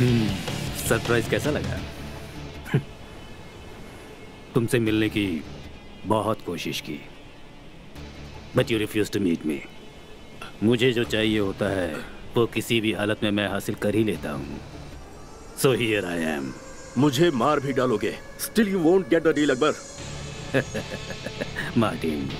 Surprise कैसा लगा? तुमसे मिलने की बहुत कोशिश की, but you refuse to meet me. मुझे जो चाहिए होता है वो किसी भी हालत में मैं हासिल कर ही लेता हूँ। So here I am. मुझे मार भी डालोगे, still you won't get the deal Akbar. Martin,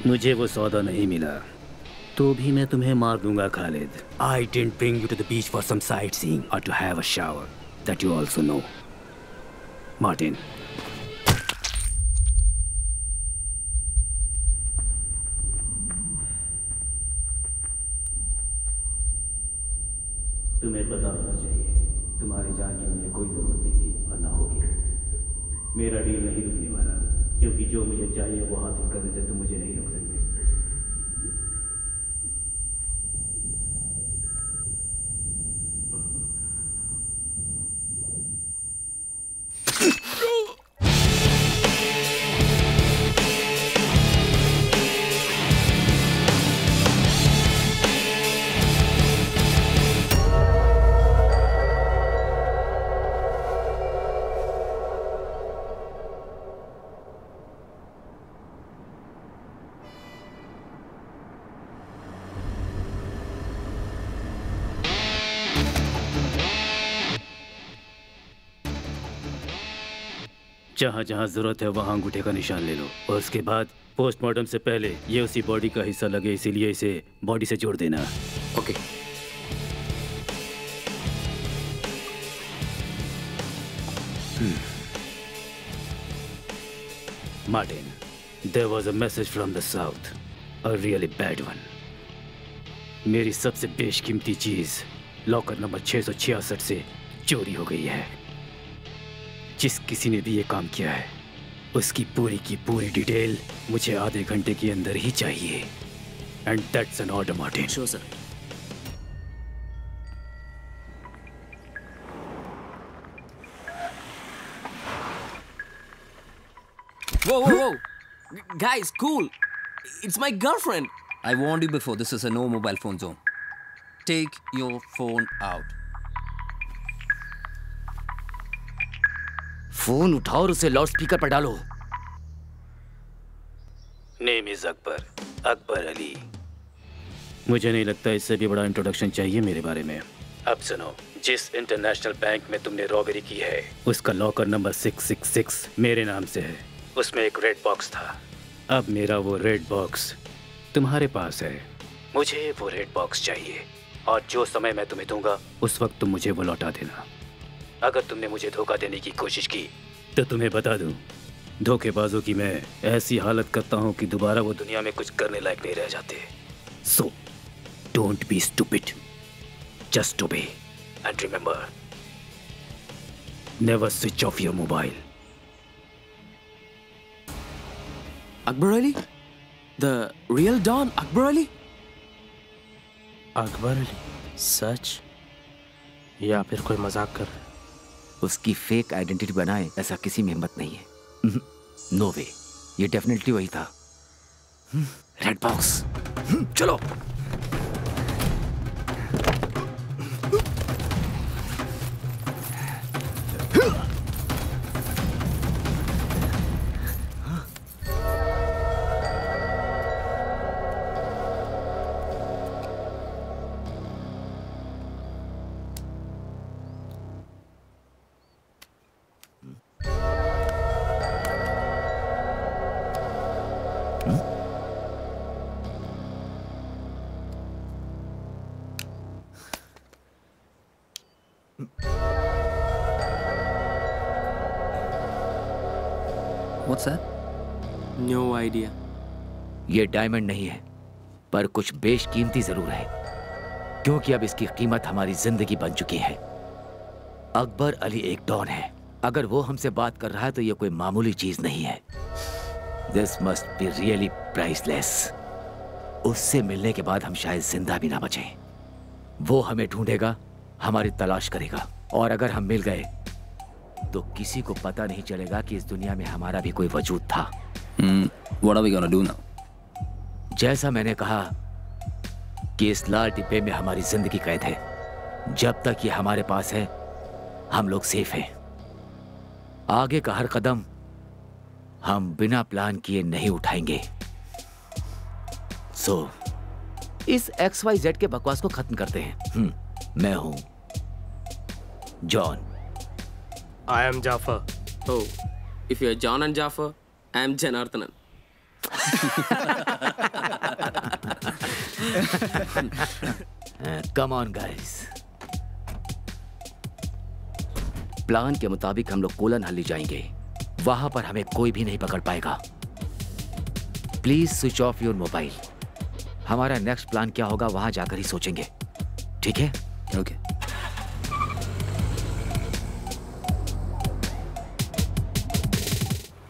मुझे वो सौदा नहीं मिला तो भी मैं तुम्हें मार दूंगा Khalid. I didn't bring you to the beach for some sightseeing or to have a shower. That you also know. Martin. तुम्हें पता होना चाहिए, तुम्हारी जान की मुझे कोई जरूरत नहीं थी और ना होगी। मेरा डील नहीं रुकने वाला, क्योंकि जो मुझे चाहिए वो हासिल करने से तुम मुझे नहीं रोक सकते। जहाँ जहाँ जरूरत है वहाँ अंगूठे का निशान ले लो और उसके बाद पोस्टमार्टम से पहले ये उसी बॉडी का हिस्सा लगे, इसीलिए इसे बॉडी से जोड़ देना। Okay. Martin, there was a message from the south, a really bad one. मेरी सबसे बेशकीमती चीज लॉकर नंबर 666 से चोरी हो गई है। जिस किसी ने भी ये काम किया है उसकी पूरी की पूरी डिटेल मुझे आधे घंटे के अंदर ही चाहिए। And that's an order Martin. Sure sir. Whoa, whoa, whoa! Guys, cool! It's my girlfriend! I warned you before, this is a no mobile phone zone. Take your phone out. Phone उठाओ और उसे loud speaker पर डालो। Name is Akbar, Akbar Ali. मुझे नहीं लगता इससे भी बड़ा इंट्रोडक्शन चाहिए मेरे बारे में। अब सुनो, जिस इंटरनेशनल बैंक में तुमने रॉबरी की है उसका लॉकर नंबर 666 मेरे नाम से है। उसमें एक रेड बॉक्स था। अब मेरा वो रेड बॉक्स तुम्हारे पास है। मुझे वो रेड बॉक्स चाहिए और जो समय मैं तुम्हें दूंगा उस वक्त तुम मुझे वो लौटा देना। अगर तुमने मुझे धोखा देने की कोशिश की तो तुम्हें बता दूं, धोखेबाजों की मैं ऐसी हालत करता हूं कि दोबारा वो दुनिया में कुछ करने लायक नहीं रह जाते। So don't be stupid, just obey and remember, never switch off your mobile. Akbar Ali? The real Don Akbar Ali? Akbar Ali? सच या फिर कोई मजाक कर? उसकी फेक आइडेंटिटी बनाए ऐसा किसी में हिम्मत नहीं है। नो वे, ये डेफिनेटली वही था। रेड बॉक्स, चलो। What's that? No idea. ये डायमंड नहीं है, पर कुछ बेशकीमती जरूर है, क्योंकि अब इसकी कीमत हमारी जिंदगी बन चुकी है। अकबर अली एक डॉन है। अगर वो हमसे बात कर रहा है तो ये कोई मामूली चीज नहीं है। This must be really priceless. उससे मिलने के बाद हम शायद जिंदा भी ना बचें। वो हमें ढूंढेगा, हमारी तलाश करेगा, और अगर हम मिल गए तो किसी को पता नहीं चलेगा कि इस दुनिया में हमारा भी कोई वजूद था। What are we gonna do now? जैसा मैंने कहा कि इस लाल डिब्बे में हमारी जिंदगी कैद है। जब तक ये हमारे पास है हम लोग सेफ हैं। आगे का हर कदम हम बिना प्लान किए नहीं उठाएंगे। सो इस XYZ के बकवास को खत्म करते हैं। मैं हूं John. I am Jafar. Oh, if you're John and Jafar, I'm Janardhanan. Come on guys. Plan के मुताबिक हम लोग कोलन हल्ली जाएंगे। वहां पर हमें कोई भी नहीं पकड़ पाएगा। Please switch off your mobile. हमारा नेक्स्ट प्लान क्या होगा वहां जाकर ही सोचेंगे, ठीक है? Okay.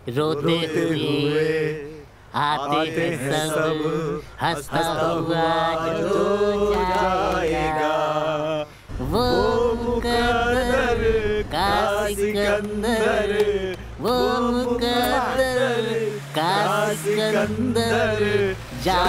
रोते हुए आते हैं सब, हंसता हुआ जो जाएगा वो मुकद्दर का सिकंदर, वो मुकद्दर का सिकंदर जा।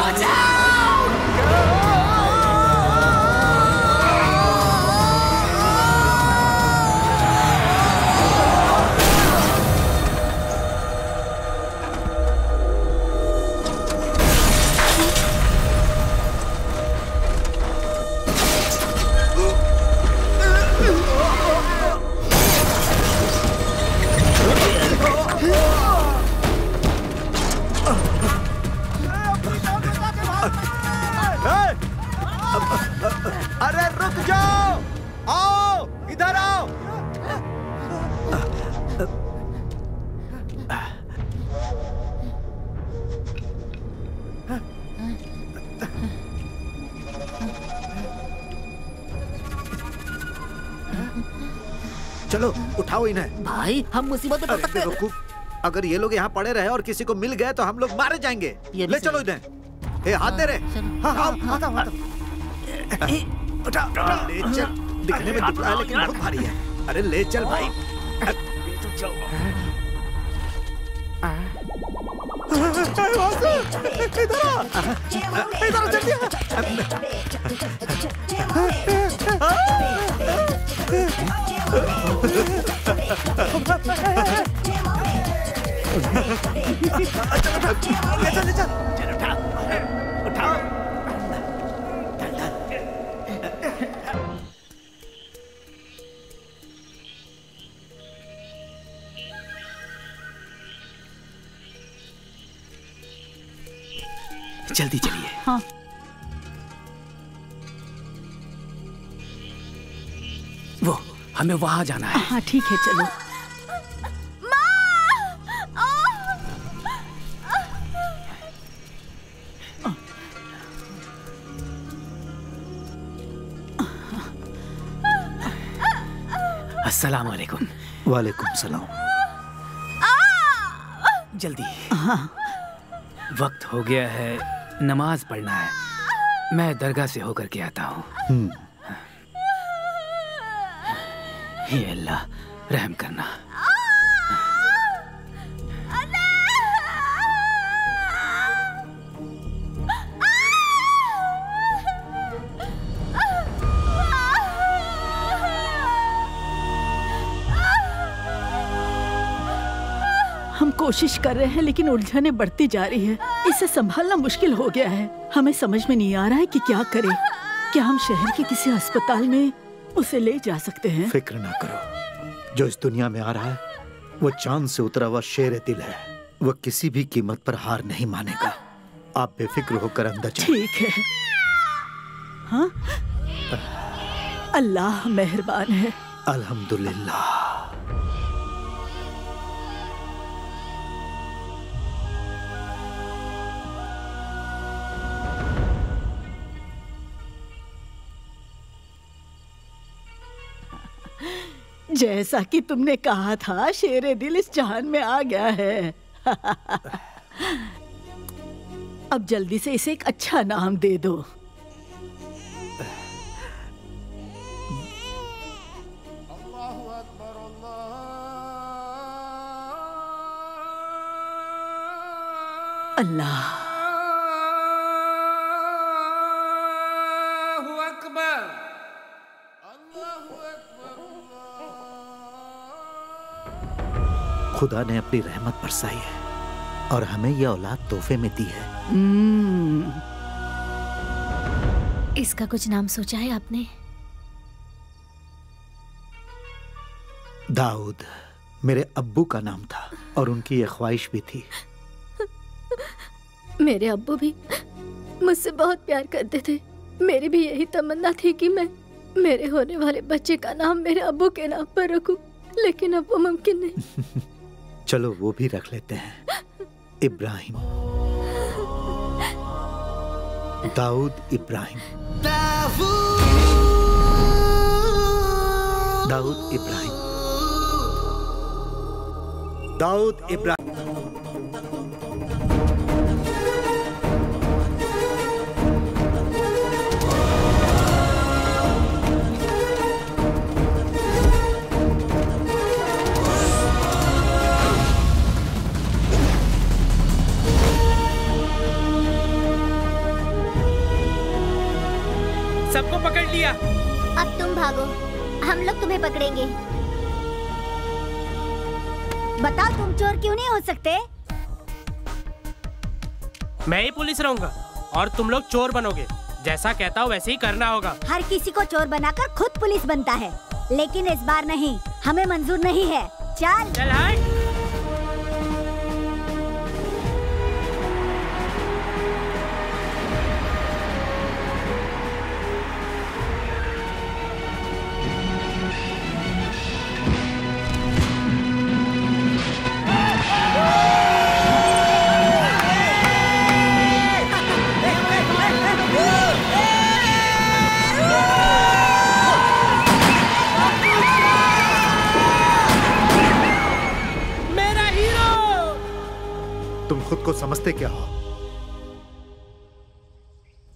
अरे रुक जाओ, आओ इधर आओ। चलो उठाओ इन्हें। भाई हम मुसीबत में पड़ सकते हैं। अगर ये लोग यहाँ पड़े रहे और किसी को मिल गए तो हम लोग मारे जाएंगे। ले चलो इन्हें। ए, हाथ दे रहे। हाँ हाँ हाँ उठा, ले चल। दिखने में दुबला है लेकिन बहुत भारी है। अरे ले चल भाई। इधर जल्दी। ले चल। उठा। जल्दी चलिए। हाँ। वो हमें वहां जाना है। हाँ ठीक है चलो। अस्सलाम वालेकुम। वालेकुम सलाम। जल्दी। हाँ। वक्त हो गया है, नमाज पढ़ना है। मैं दरगाह से होकर के आता हूँ। हे अल्लाह रहम करना। हम कोशिश कर रहे हैं लेकिन उलझनें बढ़ती जा रही है। इसे संभालना मुश्किल हो गया है। हमें समझ में नहीं आ रहा है कि क्या करें। क्या हम शहर के किसी अस्पताल में उसे ले जा सकते हैं? फिक्र ना करो, जो इस दुनिया में आ रहा है वो चांद से उतरा हुआ शेर दिल है। वो किसी भी कीमत पर हार नहीं मानेगा। आप बेफिक्र होकर अंदर चलिए। ठीक है। हाँ? अल्लाह मेहरबान है। अल्हम्दुलिल्लाह। जैसा कि तुमने कहा था, शेरे दिल इस जहान में आ गया है। अब जल्दी से इसे एक अच्छा नाम दे दो। अल्लाह। खुदा ने अपनी रहमत बरसाई है और हमें यह औलाद तोहफे में दी है। इसका कुछ नाम सोचा है आपने? दाऊद मेरे अब्बू का नाम था और उनकी यह ख्वाहिश भी थी। मेरे अब्बू भी मुझसे बहुत प्यार करते थे। मेरी भी यही तमन्ना थी कि मैं मेरे होने वाले बच्चे का नाम मेरे अब्बू के नाम पर रखूं, लेकिन अब वो मुमकिन नहीं। चलो वो भी रख लेते हैं, इब्राहिम। दाऊद इब्राहिम। दाऊद इब्राहिम। दाऊद इब्राहिम। सबको पकड़ लिया। अब तुम भागो, हम लोग तुम्हें पकड़ेंगे। बताओ तुम चोर क्यों नहीं हो सकते? मैं ही पुलिस रहूंगा और तुम लोग चोर बनोगे। जैसा कहता हूँ वैसे ही करना होगा। हर किसी को चोर बनाकर खुद पुलिस बनता है, लेकिन इस बार नहीं, हमें मंजूर नहीं है। चल चल हट। खुद को समझते क्या हो?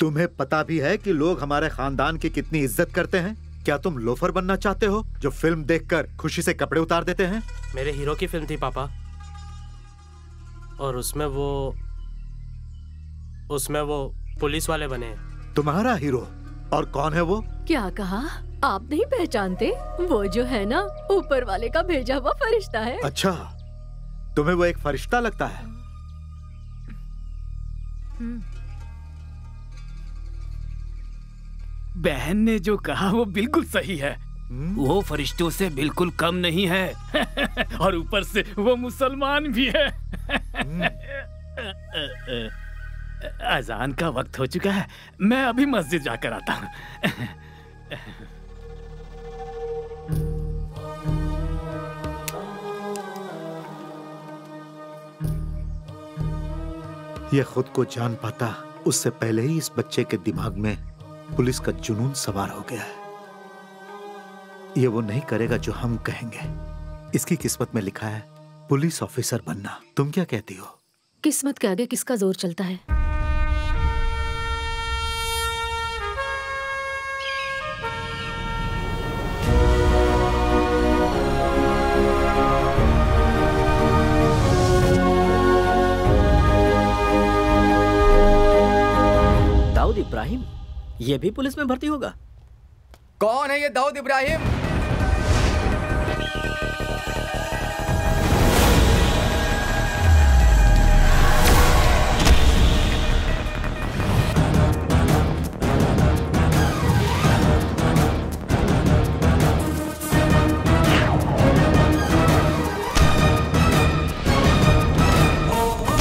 तुम्हें पता भी है कि लोग हमारे खानदान की कितनी इज्जत करते हैं? क्या तुम लोफर बनना चाहते हो जो फिल्म देखकर खुशी से कपड़े उतार देते हैं? मेरे हीरो की फिल्म थी पापा, और उसमें वो पुलिस वाले बने हैं। तुम्हारा हीरो? और कौन है वो? क्या कहा? आप नहीं पहचानते? वो जो है ना, ऊपर वाले का भेजा हुआ फरिश्ता है। अच्छा, तुम्हें वो एक फरिश्ता लगता है? बहन ने जो कहा वो बिल्कुल सही है। वो फरिश्तों से बिल्कुल कम नहीं है और ऊपर से वो मुसलमान भी है। अजान का वक्त हो चुका है, मैं अभी मस्जिद जाकर आता हूँ। ये खुद को जान पाता उससे पहले ही इस बच्चे के दिमाग में पुलिस का जुनून सवार हो गया है। ये वो नहीं करेगा जो हम कहेंगे। इसकी किस्मत में लिखा है पुलिस ऑफिसर बनना। तुम क्या कहती हो? किस्मत के आगे किसका जोर चलता है? दाऊद इब्राहिम ये भी पुलिस में भर्ती होगा? कौन है ये Dawood Ibrahim?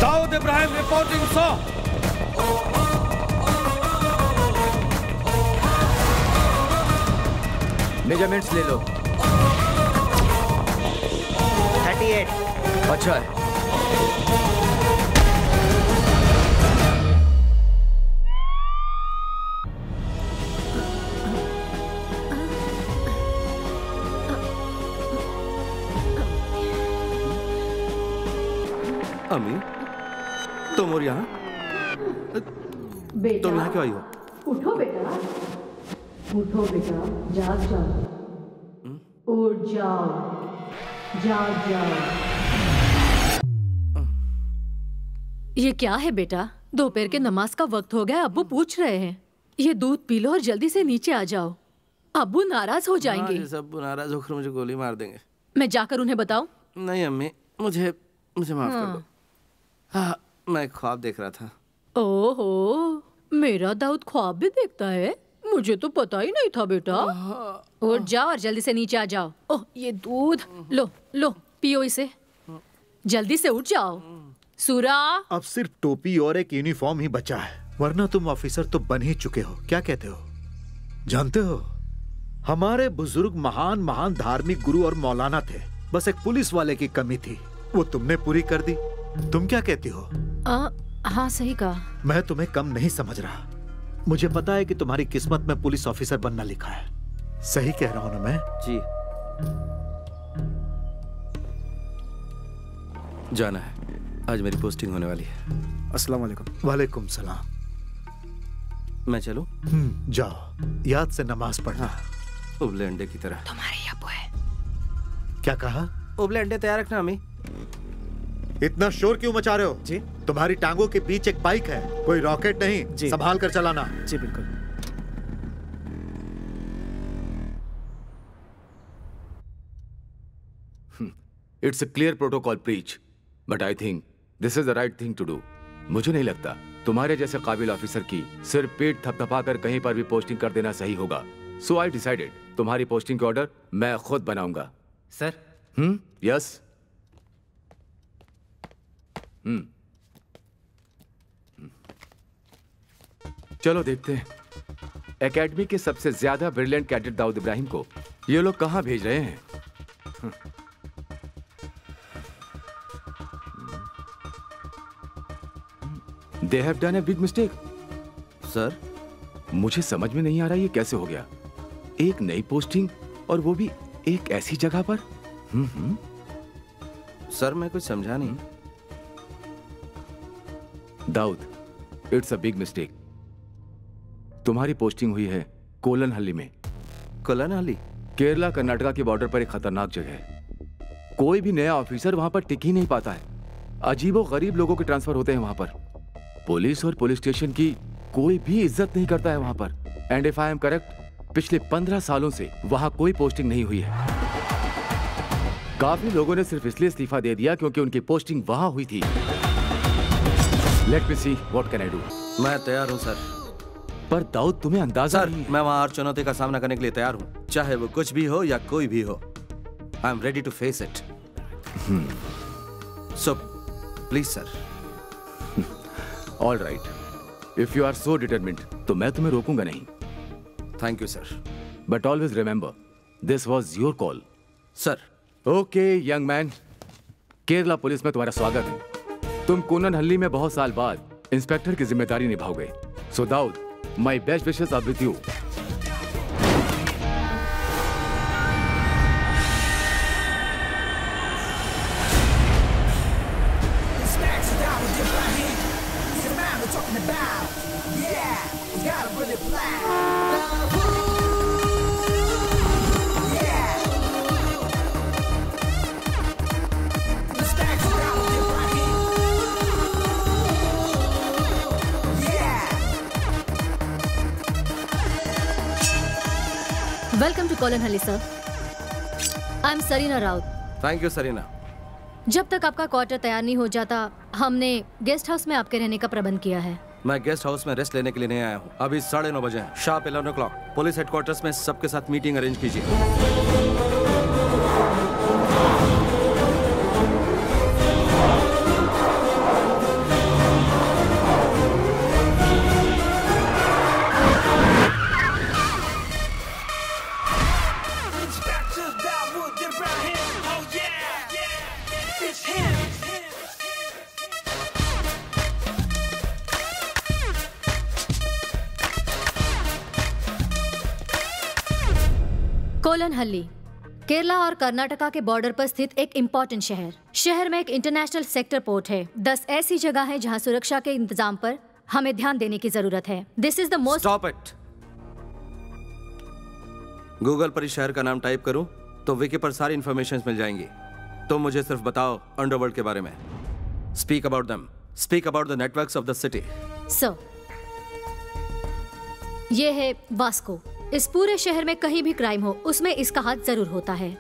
Dawood Ibrahim reporting sir. Measurements ले लो। 38। अच्छा है। अम्मी, तुम और यहाँ? तुम यहाँ क्यों आई हो? उठो बेटा, उठो बेटा, जाग जाओ, उठ जाओ, जाग जाओ। ये क्या है बेटा? दोपहर के नमाज का वक्त हो गया, अब्बू पूछ रहे हैं। ये दूध पी लो और जल्दी से नीचे आ जाओ, अब्बू नाराज हो जाएंगे। सब नाराज होकर मुझे गोली मार देंगे। मैं जाकर उन्हें बताऊं? नहीं अम्मी, मुझे माफ कर दो। हाँ, मैं ख्वाब देख रहा था। ओहो, मेरा दाऊद ख्वाब भी देखता है? मुझे तो पता ही नहीं था बेटा। उठ जाओ और जल्दी से नीचे आ जाओ। ओह, ये दूध लो लो, पियो इसे। जल्दी से उठ जाओ। सूरा, अब सिर्फ टोपी और एक यूनिफॉर्म ही बचा है, वरना तुम ऑफिसर तो बन ही चुके हो। क्या कहते हो? जानते हो, हमारे बुजुर्ग महान महान धार्मिक गुरु और मौलाना थे, बस एक पुलिस वाले की कमी थी, वो तुमने पूरी कर दी। तुम क्या कहती हो? हाँ सही कहा। मैं तुम्हें कम नहीं समझ रहा। मुझे पता है कि तुम्हारी किस्मत में पुलिस ऑफिसर बनना लिखा है। सही कह रहा हूं ना मैं? जी। जाना है, आज मेरी पोस्टिंग होने वाली है। अस्सलाम वालेकुम। वालेकुम सलाम। मैं चलूं? जाओ, याद से नमाज पढ़ना। उबले अंडे की तरह। तुम्हारे अब्बू है। क्या कहा? उबले अंडे तैयार रखना अम्मी। इतना शोर क्यों मचा रहे हो? जी, तुम्हारी टांगों के बीच एक बाइक है, कोई रॉकेट नहीं। संभाल कर चलाना। जी बिल्कुल। It's a clear protocol breach, but I think this is the right thing to do. मुझे नहीं लगता तुम्हारे जैसे काबिल ऑफिसर की सिर्फ पेट थपथपा कर कहीं पर भी पोस्टिंग कर देना सही होगा। सो आई डिसाइडेड, तुम्हारी पोस्टिंग के ऑर्डर मैं खुद बनाऊंगा। सर? यस। चलो देखते हैं एकेडमी के सबसे ज्यादा ब्रिलियंट कैडेट दाऊद इब्राहिम को ये लोग कहां भेज रहे हैं। They have done a big mistake. Sir, मुझे समझ में नहीं आ रहा ये कैसे हो गया। एक नई पोस्टिंग और वो भी एक ऐसी जगह पर। सर मैं कुछ समझा नहीं। Dawood, it's a big mistake. तुम्हारी पोस्टिंग हुई है कोलनहल्ली में। कोलनहल्ली? केरला कर्नाटका के बॉर्डर पर एक खतरनाक जगह है। कोई भी नया ऑफिसर वहां पर टिक ही नहीं पाता है। अजीबो गरीब लोगों के ट्रांसफर होते हैं वहां पर। पुलिस और पुलिस स्टेशन की कोई भी इज्जत नहीं करता है वहां पर। And if I am correct, पिछले 15 सालों से वहां कोई पोस्टिंग नहीं हुई है। काफी लोगों ने सिर्फ इसलिए इस्तीफा दे दिया क्योंकि उनकी पोस्टिंग वहां हुई थी। Let me see what can I do. मैं तैयार हूं सर। पर दाऊद, तुम्हें अंदाजा नहीं है। मैं वहां हर चुनौती का सामना करने के लिए तैयार हूं, चाहे वो कुछ भी हो या कोई भी हो। I am ready to face it. So please sir. All right, if you are so determined तो मैं तुम्हें रोकूंगा नहीं। Thank you sir. But always remember, this was your call. Sir. Okay young man, Kerala police में तुम्हारा स्वागत है। तुम कोलनहल्ली में बहुत साल बाद इंस्पेक्टर की जिम्मेदारी निभाओगे। So Dawood, my best wishes are with you. Welcome to Kolanahalli sir. I am Sarina Raut. Thank you Sarina. जब तक आपका क्वार्टर तैयार नहीं हो जाता, हमने गेस्ट हाउस में आपके रहने का प्रबंध किया है। मैं गेस्ट हाउस में रेस्ट लेने के लिए नहीं आया हूँ। अभी 9:30 बजे हैं, शार्प 11 o'clock। पुलिस हेडक्वार्टर्स में सबके साथ मीटिंग अरेंज कीजिए। कोलनहल्ली केरला और कर्नाटका के बॉर्डर पर स्थित एक इम्पोर्टेंट शहर में एक इंटरनेशनल सेक्टर पोर्ट है। 10 ऐसी जगह है जहां सुरक्षा के इंतजाम पर हमें ध्यान देने की जरूरत है। This is the most. Stop it. Google पर इस शहर का नाम टाइप करूं तो विकी पर सारी इंफॉर्मेशन मिल जाएंगी। तुम मुझे सिर्फ बताओ अंडरवर्ल्ड के बारे में। Speak about them. Speak about the networks of the city. Sir, ये है वास्को। इस पूरे शहर में कहीं भी क्राइम हो, उसमें इसका हाथ जरूर होता है।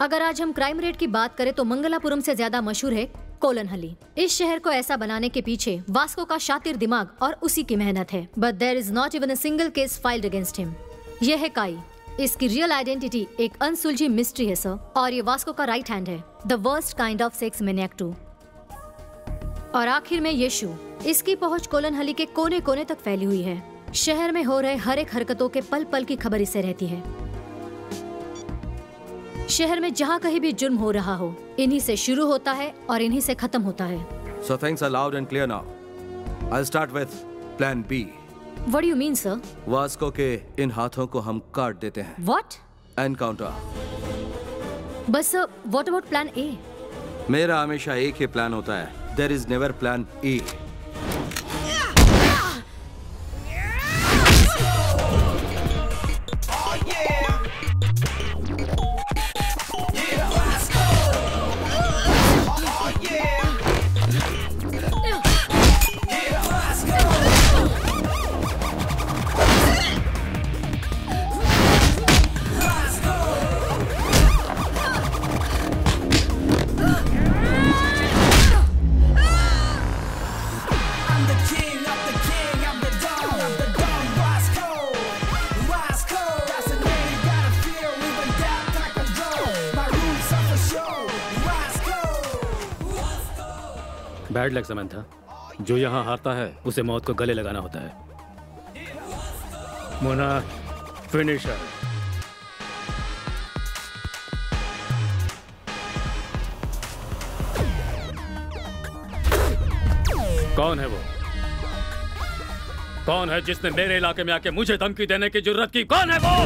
अगर आज हम क्राइम रेट की बात करें तो मंगलापुरम से ज्यादा मशहूर है कोलनहली। इस शहर को ऐसा बनाने के पीछे वास्को का शातिर दिमाग और उसी की मेहनत है। But there is not even a single case filed against him. यह है काई। इसकी रियल आइडेंटिटी एक अनसुलझी मिस्ट्री है सर, और ये वास्को का राइट हैंड है, the worst kind of sex maniac too. और आखिर में यीशु। इसकी पहुंच कोलनहली के कोने कोने तक फैली हुई है। शहर में हो रहे हर एक हरकतों के पल पल की खबर इसे रहती है। शहर में जहाँ कहीं भी जुर्म हो रहा हो, इन्हीं से शुरू होता है और इन्हीं से खत्म होता है। So things are loud and clear now. I'll start with Plan B. What do you mean, sir? Vasco के इन हाथों को हम काट देते हैं। What? Encounter. बस sir, what about Plan A? मेरा हमेशा एक ही प्लान होता है। There is never Plan E. Bad luck Samantha, जो यहाँ हारता है उसे मौत को गले लगाना होता है। मोना, फिनिशर। कौन है वो? कौन है जिसने मेरे इलाके में आके मुझे धमकी देने की जुर्रत की? कौन है वो?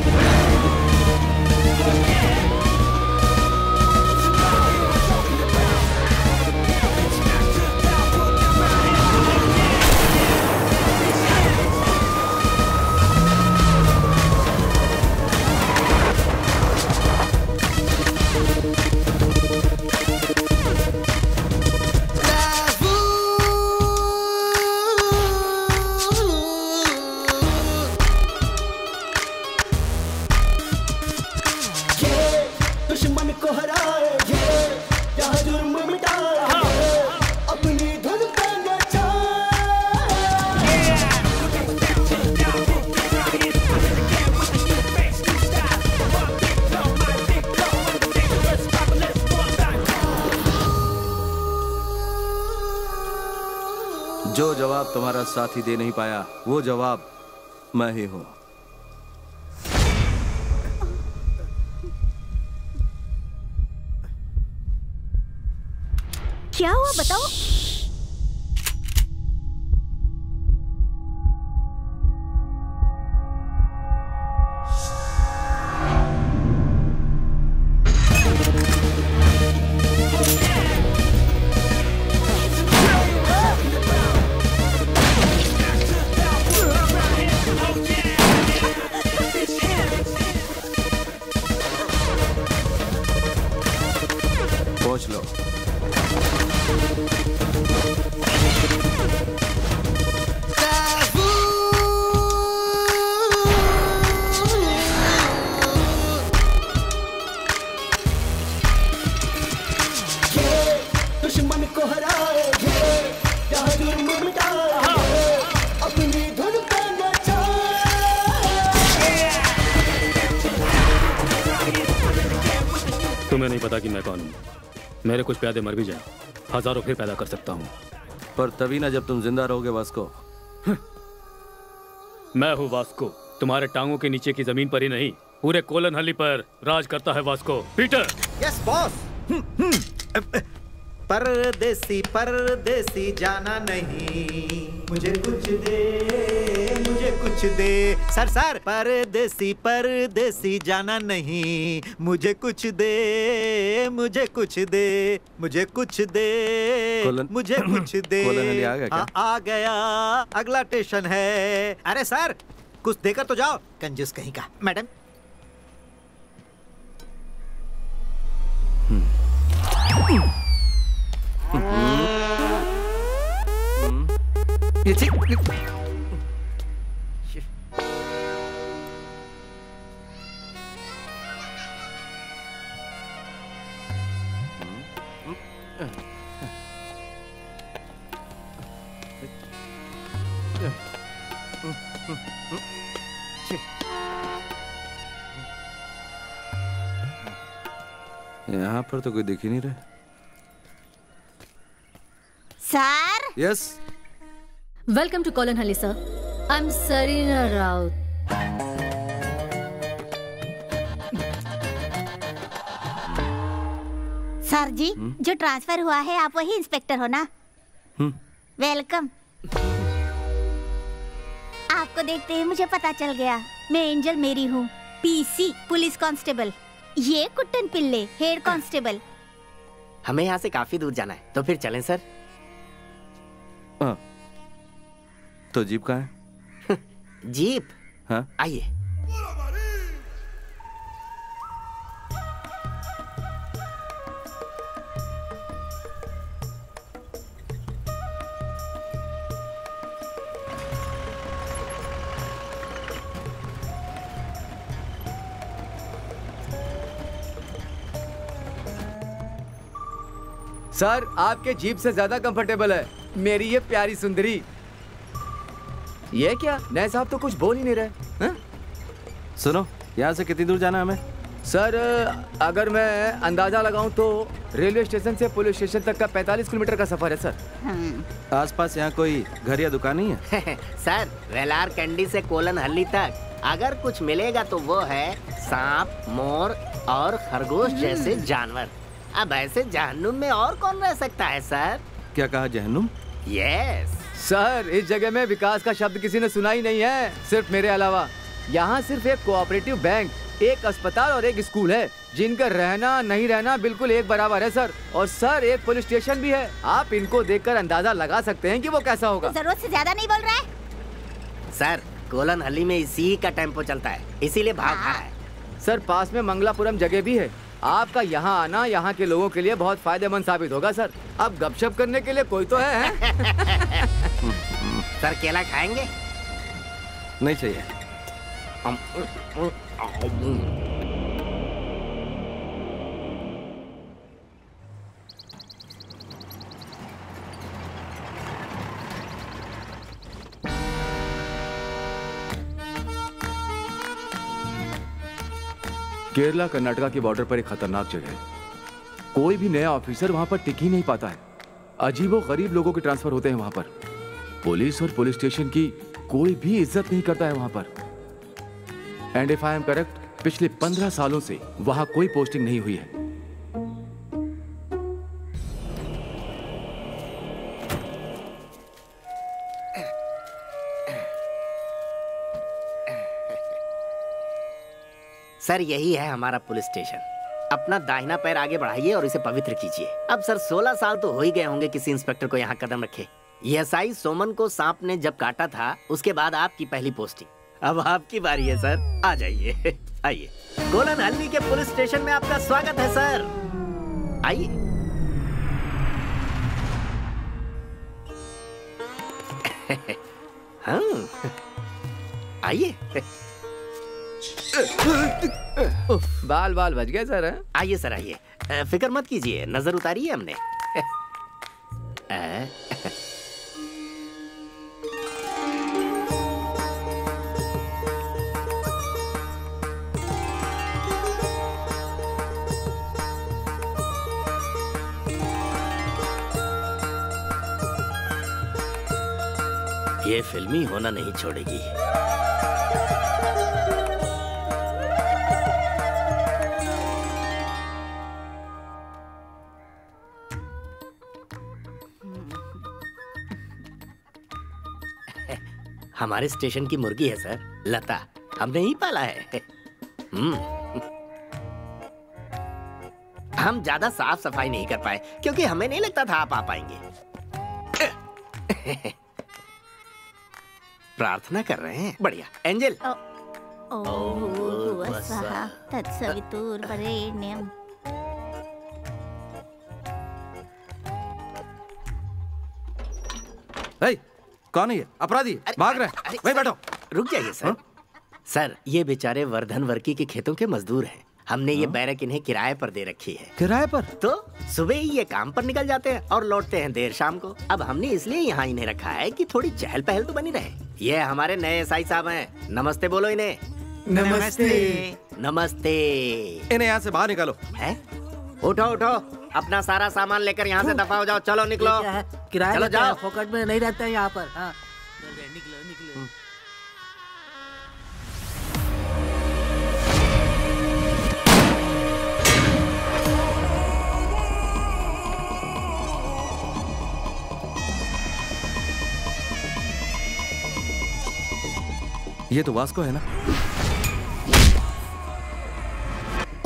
जो जवाब तुम्हारा साथी दे नहीं पाया, वो जवाब मैं ही हूं। क्या हुआ बताओ? पहुंच लो। तुम्हें नहीं पता कि मैं कौन हूँ। मेरे कुछ प्यादे मर भी जाए, हजारों फिर पैदा कर सकता हूँ। पर तभी ना जब तुम जिंदा रहोगे वास्को। मैं हूँ वास्को। तुम्हारे टांगों के नीचे की जमीन पर ही नहीं, पूरे कोलनहली पर राज करता है वास्को। पीटर। Yes boss. परदेसी परदेसी जाना नहीं, मुझे कुछ दे, मुझे कुछ दे। सर परदेसी परदेसी जाना नहीं, मुझे कुछ दे, मुझे कुछ दे, मुझे कुछ दे, मुझे कुछ दे। कोलनहली आ गया क्या? आ गया, अगला स्टेशन है। अरे सर कुछ देकर तो जाओ, कंजूस कहीं का। मैडम यहाँ पर तो कोई दिख ही नहीं रहा। Sir. Yes. Welcome to Kolanahalli sir. I am Sarina Raut. Sir ji, जो ट्रांसफर हुआ है आप वही इंस्पेक्टर हो ना? वेलकम। आपको देखते ही मुझे पता चल गया, मैं एंजल मेरी हूँ, पीसी पुलिस कांस्टेबल। ये कुट्टन पिल्ले हेड कांस्टेबल। हमें यहाँ से काफी दूर जाना है, तो फिर चलें सर। तो जीप कहाँ है? जीप? हाँ आइए। सर आपके जीप से ज्यादा कंफर्टेबल है मेरी ये प्यारी सुंदरी। ये क्या नए साहब तो कुछ बोल ही नहीं रहे हैं? सुनो, यहाँ से कितनी दूर जाना है हमें? सर अगर मैं अंदाजा लगाऊं तो रेलवे स्टेशन से पुलिस स्टेशन तक का 45 किलोमीटर का सफर है सर। आसपास यहाँ कोई घर या दुकान नहीं है? सर वेलार कैंडी से कोलनहल्ली तक अगर कुछ मिलेगा तो वो है सांप, मोर और खरगोश जैसे जानवर। अब ऐसे जहन्नुम में और कौन रह सकता है सर? क्या कहा, जहन्नुम? यस सर, इस जगह में विकास का शब्द किसी ने सुना ही नहीं है सिर्फ मेरे अलावा। यहाँ सिर्फ एक कोऑपरेटिव बैंक, एक अस्पताल और एक स्कूल है जिनका रहना नहीं रहना बिल्कुल एक बराबर है सर। और सर एक पुलिस स्टेशन भी है। आप इनको देखकर अंदाजा लगा सकते हैं कि वो कैसा होगा। जरूरत से ज्यादा नहीं बोल रहा है सर। कोलनहल्ली में इसी का टेम्पो चलता है, इसीलिए भाव खा है। सर पास में मंगलापुरम जगह भी है। आपका यहाँ आना यहाँ के लोगों के लिए बहुत फायदेमंद साबित होगा सर। अब गपशप करने के लिए कोई तो है? सर केला खाएंगे? नहीं चाहिए। केरला कर्नाटका के बॉर्डर पर एक खतरनाक जगह है। कोई भी नया ऑफिसर वहां पर टिक ही नहीं पाता है। अजीबो गरीब लोगों के ट्रांसफर होते हैं वहां पर। पुलिस और पुलिस स्टेशन की कोई भी इज्जत नहीं करता है वहां पर। And if I am correct, पिछले 15 सालों से वहां कोई पोस्टिंग नहीं हुई है। सर यही है हमारा पुलिस स्टेशन। अपना दाहिना पैर आगे बढ़ाइए और इसे पवित्र कीजिए। अब सर 16 साल तो हो ही गए होंगे किसी इंस्पेक्टर को यहाँ कदम रखे। एसआई सोमन को सांप ने जब काटा था उसके बाद आपकी पहली पोस्टिंग। अब आपकी बारी है सर, आ जाइए। आइए, कोलनहल्ली के पुलिस स्टेशन में आपका स्वागत है सर। आइए। हाँ आइए। बाल बाल बच गए सर। आइए सर आइए, फिक्र मत कीजिए, नजर उतारी है हमने। ये फिल्मी होना नहीं छोड़ेगी। हमारे स्टेशन की मुर्गी है सर, लता। हमने ही पाला है। हम ज्यादा साफ सफाई नहीं कर पाए क्योंकि हमें नहीं लगता था आप आ पाएंगे। प्रार्थना कर रहे हैं, बढ़िया। एंजल। तत्सवितुर्वरेण्यं। कौन है ये? अपराधी भाग रहे। वहीं बैठो। रुक जाइए सर। सर ये बेचारे वर्धन वर्की के खेतों के मजदूर हैं। हमने ये बैरक इन्हें किराए पर दे रखी है। किराए पर? तो सुबह ही ये काम पर निकल जाते हैं और लौटते हैं देर शाम को। अब हमने इसलिए यहाँ इन्हें रखा है कि थोड़ी चहल पहल तो बनी रहे। ये हमारे नए एसआई साहब हैं। नमस्ते बोलो इन्हें। नमस्ते। नमस्ते। इन्हें यहाँ से बाहर निकालो। है? उठो उठो, अपना सारा सामान लेकर यहाँ से दफा हो जाओ। चलो निकलो। किराया चलो लेते हैं, जाओ। फोकट में नहीं रहते हैं यहाँ पर। हाँ। ये तो वास्को है ना?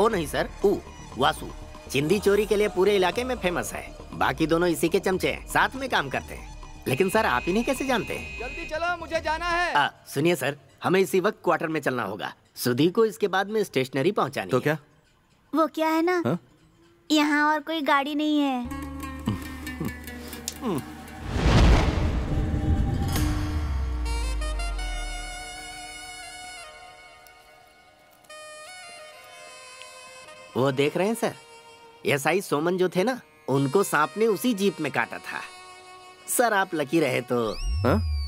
ओ नहीं सर, वासु चिंदी चोरी के लिए पूरे इलाके में फेमस है। बाकी दोनों इसी के चमचे हैं, साथ में काम करते हैं। लेकिन सर आप इन्हें कैसे जानते हैं? जल्दी चलो, मुझे जाना है। सुनिए सर, हमें इसी वक्त क्वार्टर में चलना होगा। सुधी को इसके बाद में स्टेशनरी पहुंचानी तो क्या? वो क्या है ना, हा? यहाँ और कोई गाड़ी नहीं है। वो देख रहे हैं सर, एसआई सोमन जो थे ना, उनको सांप ने उसी जीप में काटा था। सर आप लकी रहे तो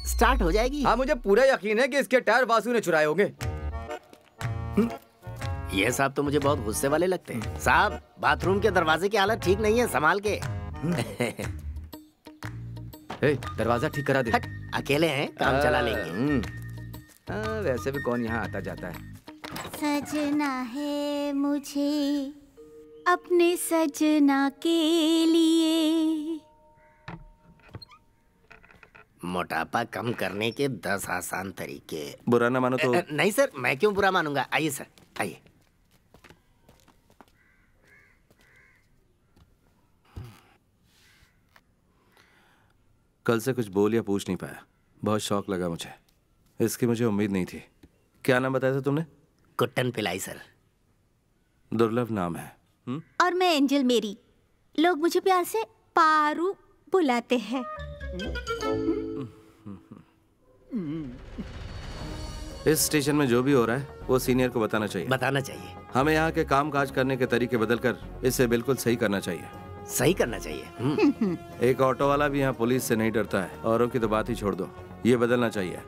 स्टार्ट हो जाएगी। हाँ, मुझे पूरा यकीन है कि इसके टायर वासु ने चुराए होंगे। ये साहब तो मुझे बहुत गुस्से वाले लगते हैं। साहब बाथरूम के दरवाजे की हालत ठीक नहीं है, संभाल के। दरवाजा ठीक करा दे। अकेले हैं, काम चला लेंगे। वैसे भी कौन यहाँ आता जाता है। सजना है मुझे अपने सजना के लिए। मोटापा कम करने के 10 आसान तरीके। बुरा ना मानो तो। नहीं सर, मैं क्यों बुरा मानूंगा। आइए सर, आइए। कल से कुछ बोल या पूछ नहीं पाया, बहुत शौक लगा मुझे। इसकी मुझे उम्मीद नहीं थी। क्या नाम बताया था तुमने? कुट्टन पिलाई सर। दुर्लभ नाम है। और मैं एंजल मेरी, लोग मुझे प्यार से पारू बुलाते हैं। इस स्टेशन में जो भी हो रहा है वो सीनियर को बताना चाहिए। बताना चाहिए। हमें यहाँ के काम काज करने के तरीके बदलकर इसे बिल्कुल सही करना चाहिए। सही करना चाहिए। एक ऑटो वाला भी यहाँ पुलिस से नहीं डरता है। औरों की तो बात ही छोड़ दो, ये बदलना चाहिए।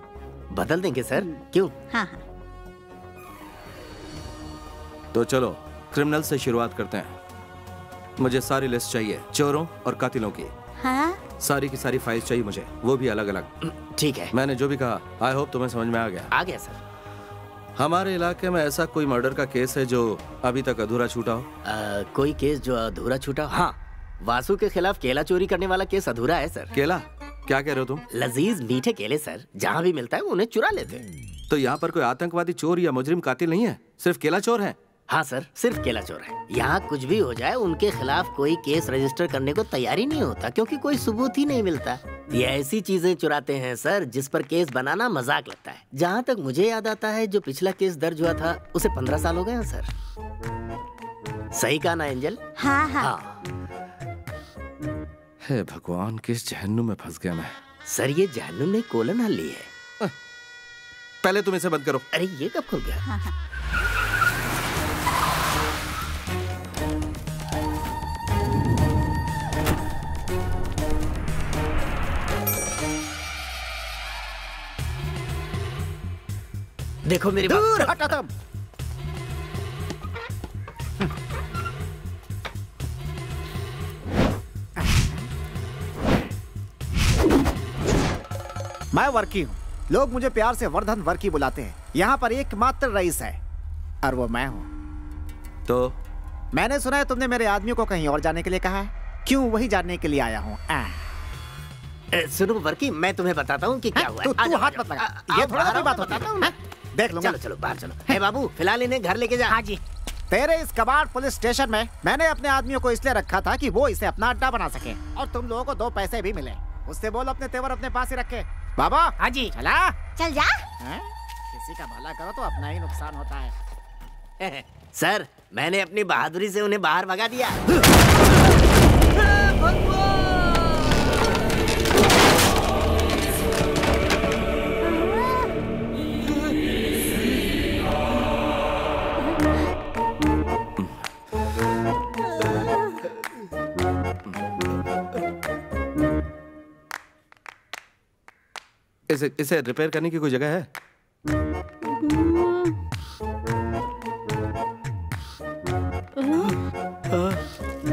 बदल देंगे सर, क्यों? हाँ हाँ। तो चलो क्रिमिनल से शुरुआत करते हैं। मुझे सारी लिस्ट चाहिए चोरों और कातिलों की। हाँ? सारी की सारी फाइल्स चाहिए मुझे, वो भी अलग अलग। ठीक है। मैंने जो भी कहा आई होप तुम्हें समझ में आ गया। आ गया सर। हमारे इलाके में ऐसा कोई मर्डर का केस है जो अभी तक अधूरा छूटा हो? कोई केस जो अधूरा छूटा हो? हाँ, वासु के खिलाफ केला चोरी करने वाला केस अधूरा है सर। केला? क्या कह रहे हो तुम? लजीज मीठे केले सर, जहाँ भी मिलता है उन्हें चुरा लेते हैं। तो यहाँ पर कोई आतंकवादी चोर या मुजरिम कातिल नहीं है, सिर्फ केला चोर है? हाँ सर, सिर्फ केला चोर है। यहाँ कुछ भी हो जाए उनके खिलाफ कोई केस रजिस्टर करने को तैयार ही नहीं होता, क्योंकि कोई सबूत ही नहीं मिलता। ये ऐसी चीजें चुराते हैं सर जिस पर केस बनाना मजाक लगता है। जहाँ तक मुझे याद आता है, जो पिछला केस दर्ज हुआ था उसे 15 साल हो गए हैं सर। सही कहा ना एंजल? हाँ हाँ। हे भगवान, किस जहन्नुम में फंस गया मैं। सर ये जहन्नुम नहीं, कोलन हल्ली है। पहले तुम इसे बंद करो। अरे ये कब खुल गया? हाँ हाँ। देखो मेरी दूर हटो तुम। मैं वर्की हूँ, लोग मुझे प्यार से वर्धन वर्की बुलाते हैं। यहाँ पर एकमात्र रईस है और वो मैं हूँ। तो मैंने सुना है तुमने मेरे आदमियों को कहीं और जाने के लिए कहा है। क्यों? वही जानने के लिए आया हूँ। सुनो वर्की, मैं तुम्हें बताता हूँ कि क्या हुआ। तू हाथ मत लगा, ये थोड़ा सी बात होती है। देख लूंगा। चलो चलो बाहर चलो। हे बाबू, फिलहाल इन्हें घर लेके जा। हाँ जी। तेरे इस कबाड़ पुलिस स्टेशन में मैंने अपने आदमियों को इसलिए रखा था कि वो इसे अपना अड्डा बना सके और तुम लोगों को 2 पैसे भी मिले। उससे बोल अपने तेवर अपने पास ही रखे। बाबा। हाँ जी। चला चल जा। किसी का भला करो तो अपना ही नुकसान होता है। सर मैंने अपनी बहादुरी से उन्हें बाहर भगा दिया। इसे रिपेयर करने की कोई जगह है?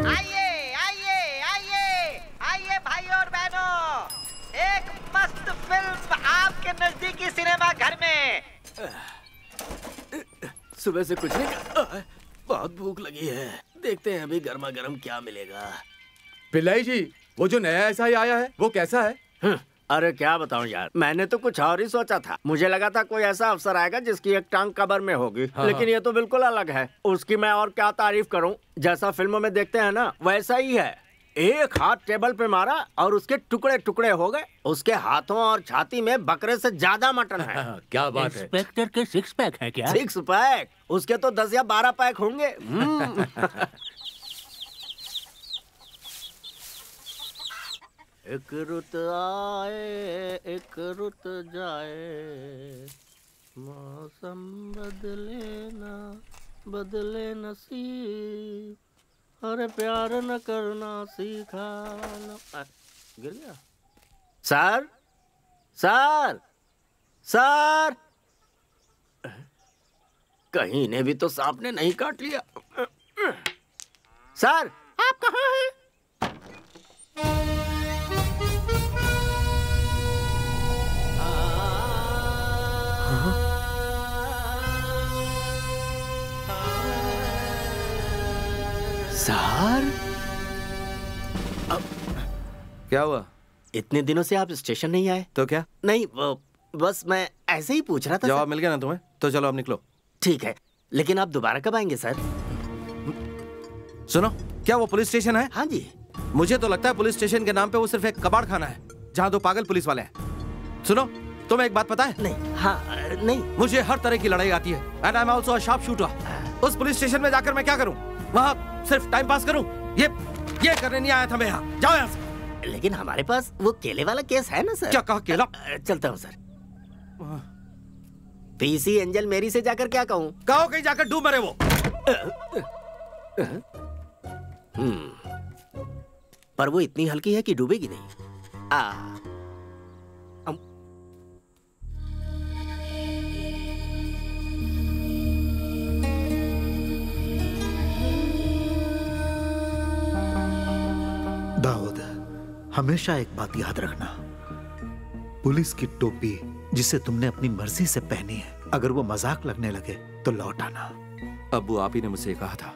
आइए आइए आइए आइए भाई और बहनों, एक मस्त फिल्म आपके नजदीकी सिनेमा घर में। सुबह से कुछ नहीं, बहुत भूख लगी है। देखते हैं अभी गर्मा गर्म क्या मिलेगा। पिल्लाई जी, वो जो नया एसआई आया है वो कैसा है? अरे क्या बताऊं यार, मैंने तो कुछ और ही सोचा था। मुझे लगा था कोई ऐसा अफसर आएगा जिसकी एक टांग कबर में होगी, लेकिन ये तो बिल्कुल अलग है। उसकी मैं और क्या तारीफ करूं, जैसा फिल्मों में देखते हैं ना वैसा ही है। एक हाथ टेबल पे मारा और उसके टुकड़े टुकड़े हो गए। उसके हाथों और छाती में बकरे से ज्यादा मटन है। क्या बात है? इंस्पेक्टर के 6 पैक है क्या? 6 पैक? उसके तो 10 या 12 पैक होंगे। एक रुत आए एक रुत जाए, मौसम बदले ना बदले नसीब, अरे प्यार न करना सीखा न। गिर गया। सर सर सर, कहीं ने भी तो सांप ने नहीं काट लिया। सर आप कहाँ हैं? सर क्या हुआ? इतने दिनों से आप स्टेशन नहीं आए? तो क्या? नहीं बस मैं ऐसे ही पूछ रहा था। जवाब मिल गया ना तुम्हें? तो चलो अब निकलो। ठीक है, लेकिन आप दोबारा कब आएंगे सर? सुनो, क्या वो पुलिस स्टेशन है? हाँ जी। मुझे तो लगता है पुलिस स्टेशन के नाम पे वो सिर्फ एक कबाड़ खाना है जहाँ 2 पागल पुलिस वाले हैं। सुनो, तुम्हें एक बात पता है? नहीं। हाँ नहीं। मुझे हर तरह की लड़ाई आती है and I am also a sharp shooter. उस पुलिस स्टेशन में जाकर मैं क्या करूं? वहाँ सिर्फ टाइम पास करूं? ये करने नहीं आया था मैं यहाँ। जाओ यहाँ से। लेकिन हमारे पास वो केले वाला केस है ना सर। क्या कहा केला? चलता हूँ सर। पीसी एंजल मेरी से जाकर क्या कहूँ? कहो कहीं जाकर डूब मरे वो। पर वो इतनी हल्की है कि डूबेगी नहीं। दाऊद, हमेशा एक बात याद रखना, पुलिस की टोपी जिसे तुमने अपनी मर्जी से पहनी है, अगर वो मजाक लगने लगे तो लौट आना। अब्बू आप ही ने मुझसे कहा था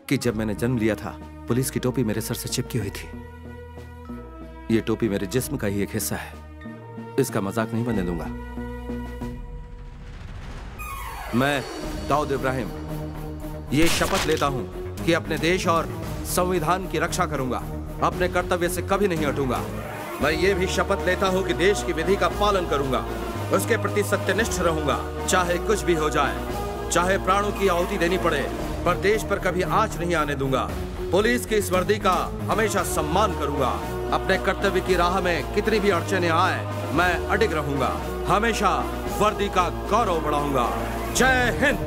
कि जब मैंने जन्म लिया था पुलिस की टोपी मेरे सर से चिपकी हुई थी। ये टोपी मेरे जिस्म का ही एक हिस्सा है, इसका मजाक नहीं बनने दूंगा। मैं दाऊद इब्राहिम ये शपथ लेता हूं कि अपने देश और संविधान की रक्षा करूंगा, अपने कर्तव्य से कभी नहीं हटूंगा। मैं ये भी शपथ लेता हूं कि देश की विधि का पालन करूंगा, उसके प्रति सत्यनिष्ठ रहूंगा, चाहे कुछ भी हो जाए, चाहे प्राणों की आहुति देनी पड़े, पर देश पर कभी आंच नहीं आने दूंगा। पुलिस की इस वर्दी का हमेशा सम्मान करूंगा। अपने कर्तव्य की राह में कितनी भी अड़चनें आए, मैं अडिग रहूंगा, हमेशा वर्दी का गौरव बढ़ाऊंगा। जय हिंद।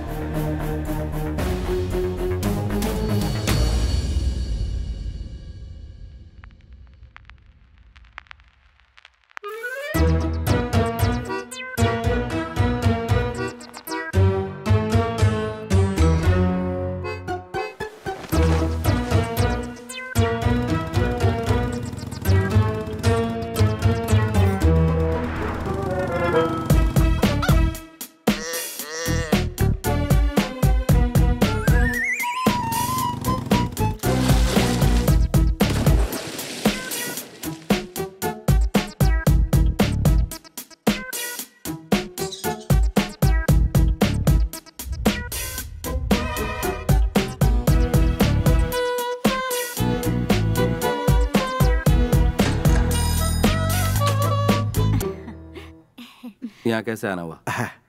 यहाँ कैसे आना हुआ?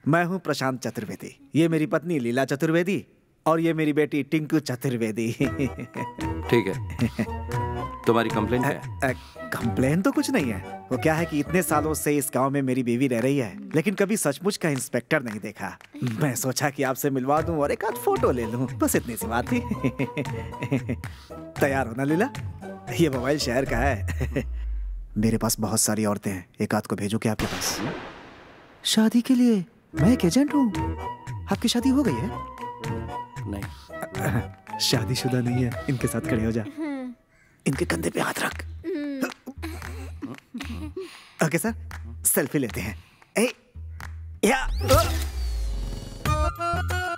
मैं हूँ प्रशांत चतुर्वेदी, ये मेरी पत्नी लीला चतुर्वेदी और ये मेरी बेटी टिंकू चतुर्वेदी। ठीक है, तुम्हारी कंप्लेंट क्या है? कंप्लेन तो कुछ नहीं है। वो क्या है कि इतने सालों से इस गांव में मेरी बीवी रह रही है, लेकिन कभी सचमुच का इंस्पेक्टर नहीं देखा। मैं सोचा कि आपसे मिलवा दूं और एक आध फोटो ले लूं, बस इतनी सी बात थी। तैयार हो ना लीला? ये मोबाइल शहर का है। मेरे पास बहुत सारी औरतें हैं, एक आध को भेजो क्या आपके पास? शादी के लिए? मैं एक एजेंट हूँ। आपकी शादी हो गई है? नहीं। शादीशुदा नहीं है। इनके साथ खड़े हो जा। इनके कंधे पे हाथ रख। ओके सर, सेल्फी लेते हैं।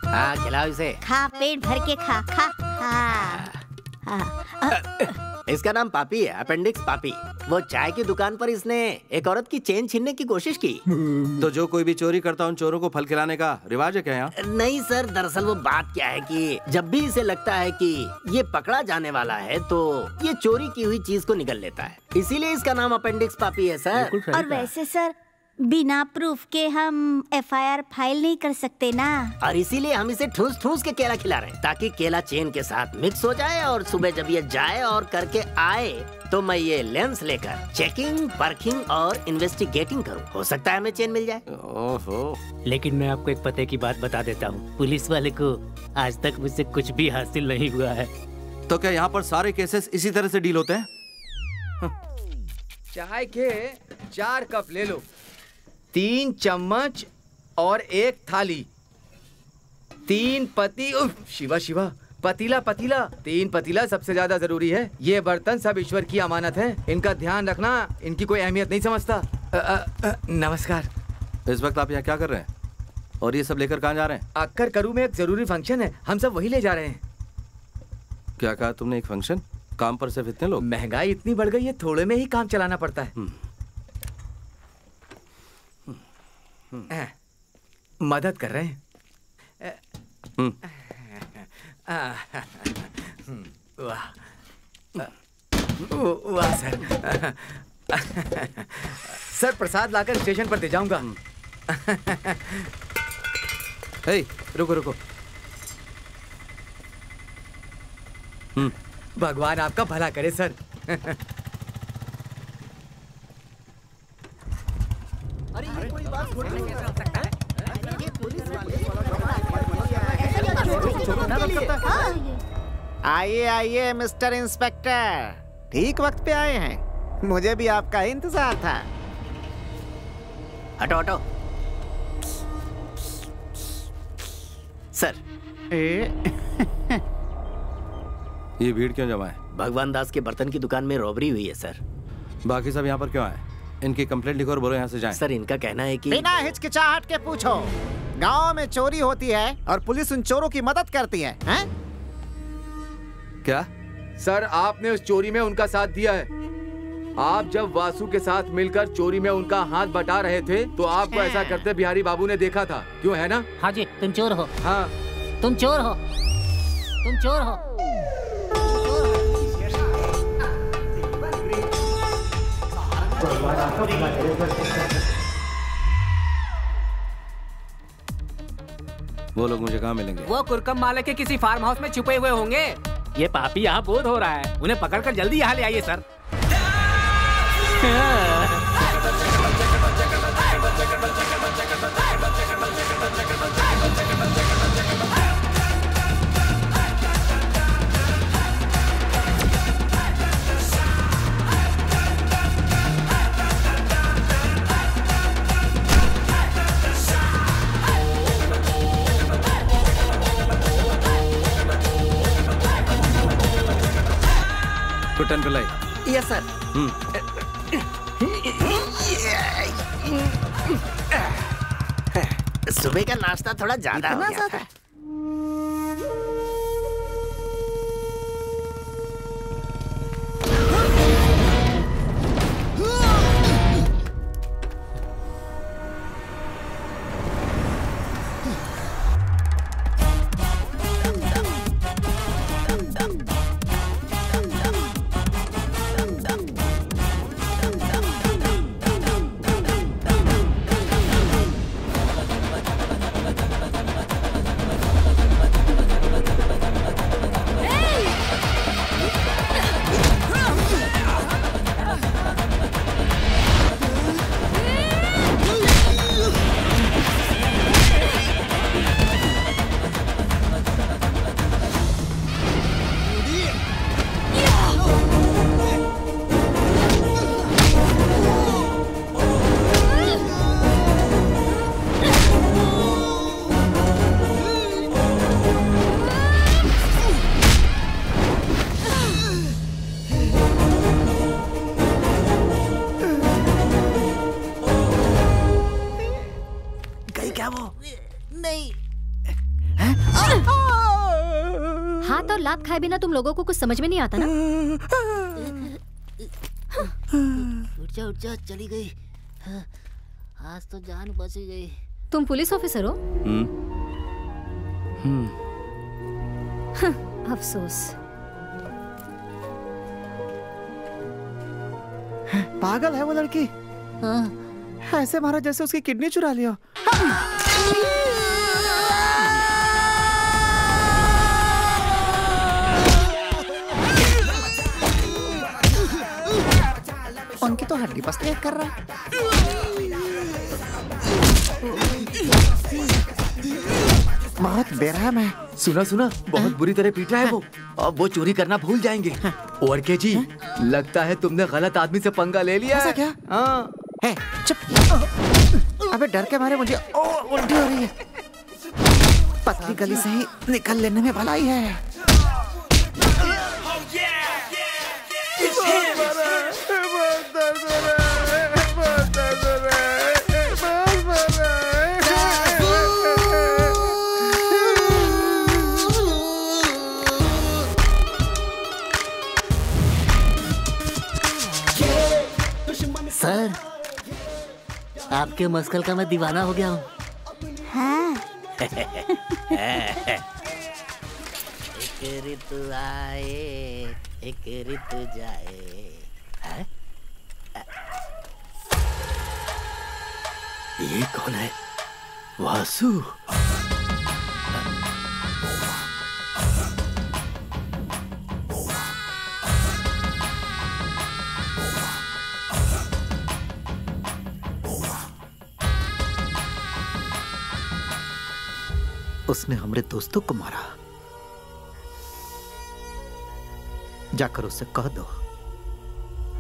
हाँ, खिलाओ इसे। खा, पेट भर के खा। इसका नाम पापी है, अपेंडिक्स पापी। वो चाय की दुकान पर इसने एक औरत की चेन छीनने की कोशिश की। तो जो कोई भी चोरी करता उन चोरों को फल खिलाने का रिवाज है क्या यहाँ? नहीं सर, दरअसल वो बात क्या है कि जब भी इसे लगता है कि ये पकड़ा जाने वाला है तो ये चोरी की हुई चीज को निगल लेता है, इसीलिए इसका नाम अपेंडिक्स पापी है सर। और वैसे सर, बिना प्रूफ के हम FIR फाइल नहीं कर सकते ना। और इसीलिए हम इसे ठूस ठूस के केला खिला रहे हैं, ताकि केला चेन के साथ मिक्स हो जाए और सुबह जब ये जाए और करके आए तो मैं ये लेंस लेकर चेकिंग, परखिंग और इन्वेस्टिगेटिंग करूं। हो सकता है हमें चेन मिल जाए। ओहो। लेकिन मैं आपको एक पते की बात बता देता हूँ, पुलिस वाले को आज तक मुझसे कुछ भी हासिल नहीं हुआ है। तो क्या यहाँ पर सारे केसेस इसी तरह से डील होते हैं? चाय के 4 कप ले लो, 3 चम्मच और 1 थाली, 3 पति, शिवा शिवा, पतीला 3 पतीला सबसे ज्यादा जरूरी है। ये बर्तन सब ईश्वर की अमानत है, इनका ध्यान रखना, इनकी कोई अहमियत नहीं समझता। नमस्कार। इस वक्त आप यहाँ क्या कर रहे हैं और ये सब लेकर कहाँ जा रहे हैं? अक्कर करू में एक जरूरी फंक्शन है, हम सब वही ले जा रहे हैं। क्या कहा तुमने? एक फंक्शन? काम पर सिर्फ इतने लोग? महंगाई इतनी बढ़ गई है, थोड़े में ही काम चलाना पड़ता है। मदद कर रहे हैं। वाह सर। सर, प्रसाद लाकर स्टेशन पर दे जाऊंगा। रुको रुको। भगवान आपका भला करे सर। अरे ये कोई बात थोड़ी नहीं हो सकता है। ये पुलिस वाले आइए आइए मिस्टर इंस्पेक्टर, ठीक वक्त पे आए हैं। मुझे भी आपका इंतजार था। हटो हटो। सर, ये भीड़ क्यों जमा है? भगवान दास के बर्तन की दुकान में रॉबरी हुई है सर। बाकी सब यहाँ पर क्यों आए? इनकी कंप्लेंट लिखो और बोलो यहाँ से जाएं। सर, इनका कहना है कि बिना हिचकिचाहट के पूछो। गांव में चोरी होती है और पुलिस उन चोरों की मदद करती है, हैं? क्या सर, आपने उस चोरी में उनका साथ दिया है। आप जब वासु के साथ मिलकर चोरी में उनका हाथ बटा रहे थे तो आपको ऐसा करते बिहारी बाबू ने देखा था, क्यों है ना? हाँ जी, तुम चोर हो। हाँ, तुम चोर हो, तुम चोर हो। वो लोग मुझे कहाँ मिलेंगे? वो कुरकम माले के किसी फार्म हाउस में छुपे हुए होंगे। ये पापी यहाँ बोध हो रहा है, उन्हें पकड़कर जल्दी यहाँ ले आइए sir. Kuttan Pillai. Yes sir. सुबह का नाश्ता थोड़ा ज्यादा हो गया था। वो? नहीं। हाथ और लात खाए बिना तुम लोगों को कुछ समझ में नहीं आता ना? उठ जा चली गई। आज तो जान बच गई। तुम पुलिस ऑफिसर हो? अफसोस। पागल है वो लड़की। ऐसे मारा जैसे उसकी किडनी चुरा लिया। उनकी तो हड्डी पसली कर रहा है। बहुत बेरहम है। सुना बहुत बुरी तरह पीटा है वो। अब वो चोरी करना भूल जाएंगे। और के जी लगता है तुमने गलत आदमी से पंगा ले लिया। ऐसा क्या? है चुप। अबे डर के मारे मुझे उल्टी हो रही है। पतली गली से ही निकल लेने में भलाई है। सर, आपके मस्कल का मैं दीवाना हो गया हूँ। हाँ। एक ऋतु आए, एक ऋतु जाए। है? ये कौन है? वासु। उसने हमारे दोस्तों को मारा। जाकर उससे कह दो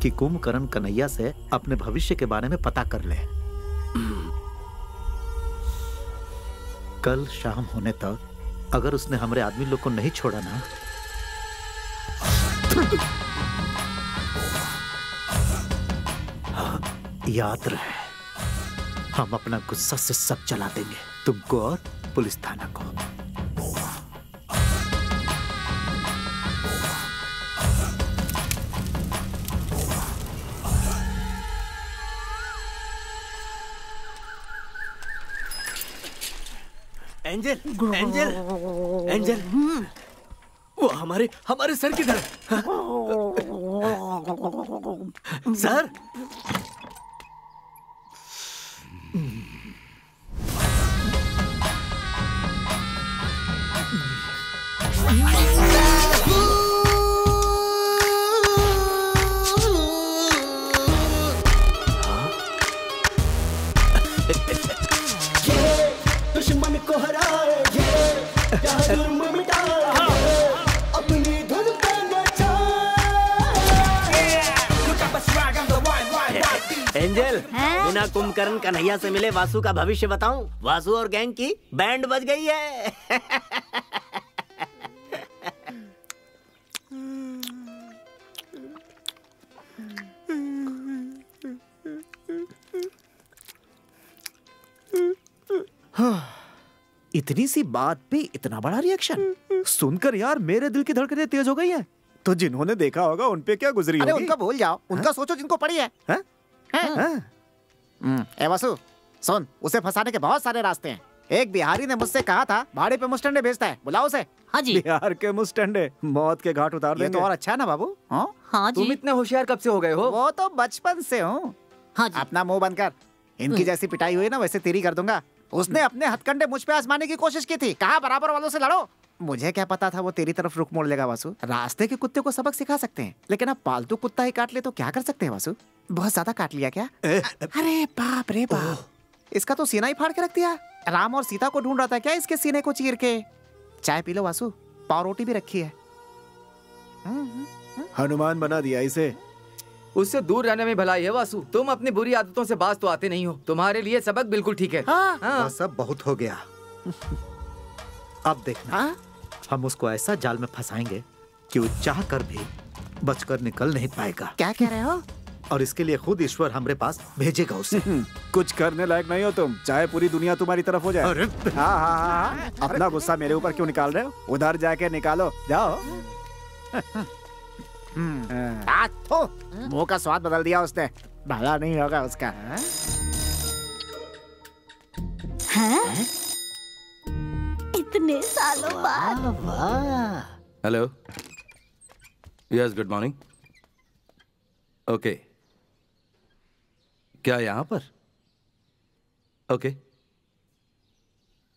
कि कुंभकर्ण कन्हैया से अपने भविष्य के बारे में पता कर ले। कल शाम होने तक अगर उसने हमारे आदमी लोग को नहीं छोड़ा ना, याद रहे हम अपना गुस्सा से सब चला देंगे, तुमको और पुलिस थाना को। एंजल, एंजल, एंजल, वो हमारे सर किधर है? सर, दुश्मन को हराए, जुर्म मिटाए, अपनी धुन पे एंजल, बिना कुंभकर्ण कन्हैया से मिले वासु का भविष्य बताऊं? वासु और गैंग की बैंड बज गई है। इतनी सी बात पे इतना बड़ा रिएक्शन सुनकर यार मेरे दिल की धड़कनें तेज हो गई हैं। तो जिन्होंने देखा होगा उन पे क्या गुजरी होगी? अरे उनका भूल जाओ, उनका सोचो जिनको पड़ी है। ए वासु सुन, उसे फंसाने के बहुत सारे रास्ते हैं। एक बिहारी ने मुझसे कहा था भाड़े पे मुस्टंडे भेजता है, बुलाओ उसे। हाँ जी। बिहार के मुस्टंडे मौत के घाट उतार देंगे। ये तो और अच्छा है ना बाबू। हाँ जी। तुम इतने होशियार कब से हो गए हो? वो तो बचपन से हूँ। हाँ जी। अपना मुंह बंद कर। इनकी जैसी पिटाई हुई ना वैसे तेरी कर दूंगा। उसने अपने हथकंडे मुझ पे आजमाने की कोशिश की थी, कहा बराबर वालों से लड़ो। मुझे क्या पता था वो तेरी तरफ रुख मोड़ लेगा वासु। रास्ते के कुत्ते को सबक सिखा सकते हैं, लेकिन अब पालतू कुत्ता ही काट ले तो क्या कर सकते हैं वासु? बहुत ज्यादा काट लिया क्या? अरे बाप रे बाप, इसका तो सीना ही फाड़ के रख दिया। राम और सीता को ढूंढ रहा था क्या इसके सीने को चीर के? चाय पी लो वासु, पाव रोटी भी रखी है। हनुमान बना दिया इसे। उससे दूर रहने में भलाई है वासु। तुम अपनी बुरी आदतों से बाज तो आते नहीं हो। तुम्हारे लिए सबक बिल्कुल ठीक है। हाँ। सब बहुत हो गया। अब देखना, हम उसको ऐसा जाल में फंसाएंगे कि वो चाह कर भी बचकर निकल नहीं पाएगा। क्या कह रहे हो? और इसके लिए खुद ईश्वर हमारे पास भेजेगा उसे। कुछ करने लायक नहीं हो तुम, चाहे पूरी दुनिया तुम्हारी तरफ हो जाए। अरे हाँ हाँ हाँ, अपना गुस्सा मेरे ऊपर क्यों निकाल रहे हो? उधर जाके निकालो, जाओ। मुंह का स्वाद बदल दिया उसने, भला नहीं होगा उसका। हाँ? इतने सालों बाद। Hello, yes, good morning. Okay, क्या यहाँ पर? ओके,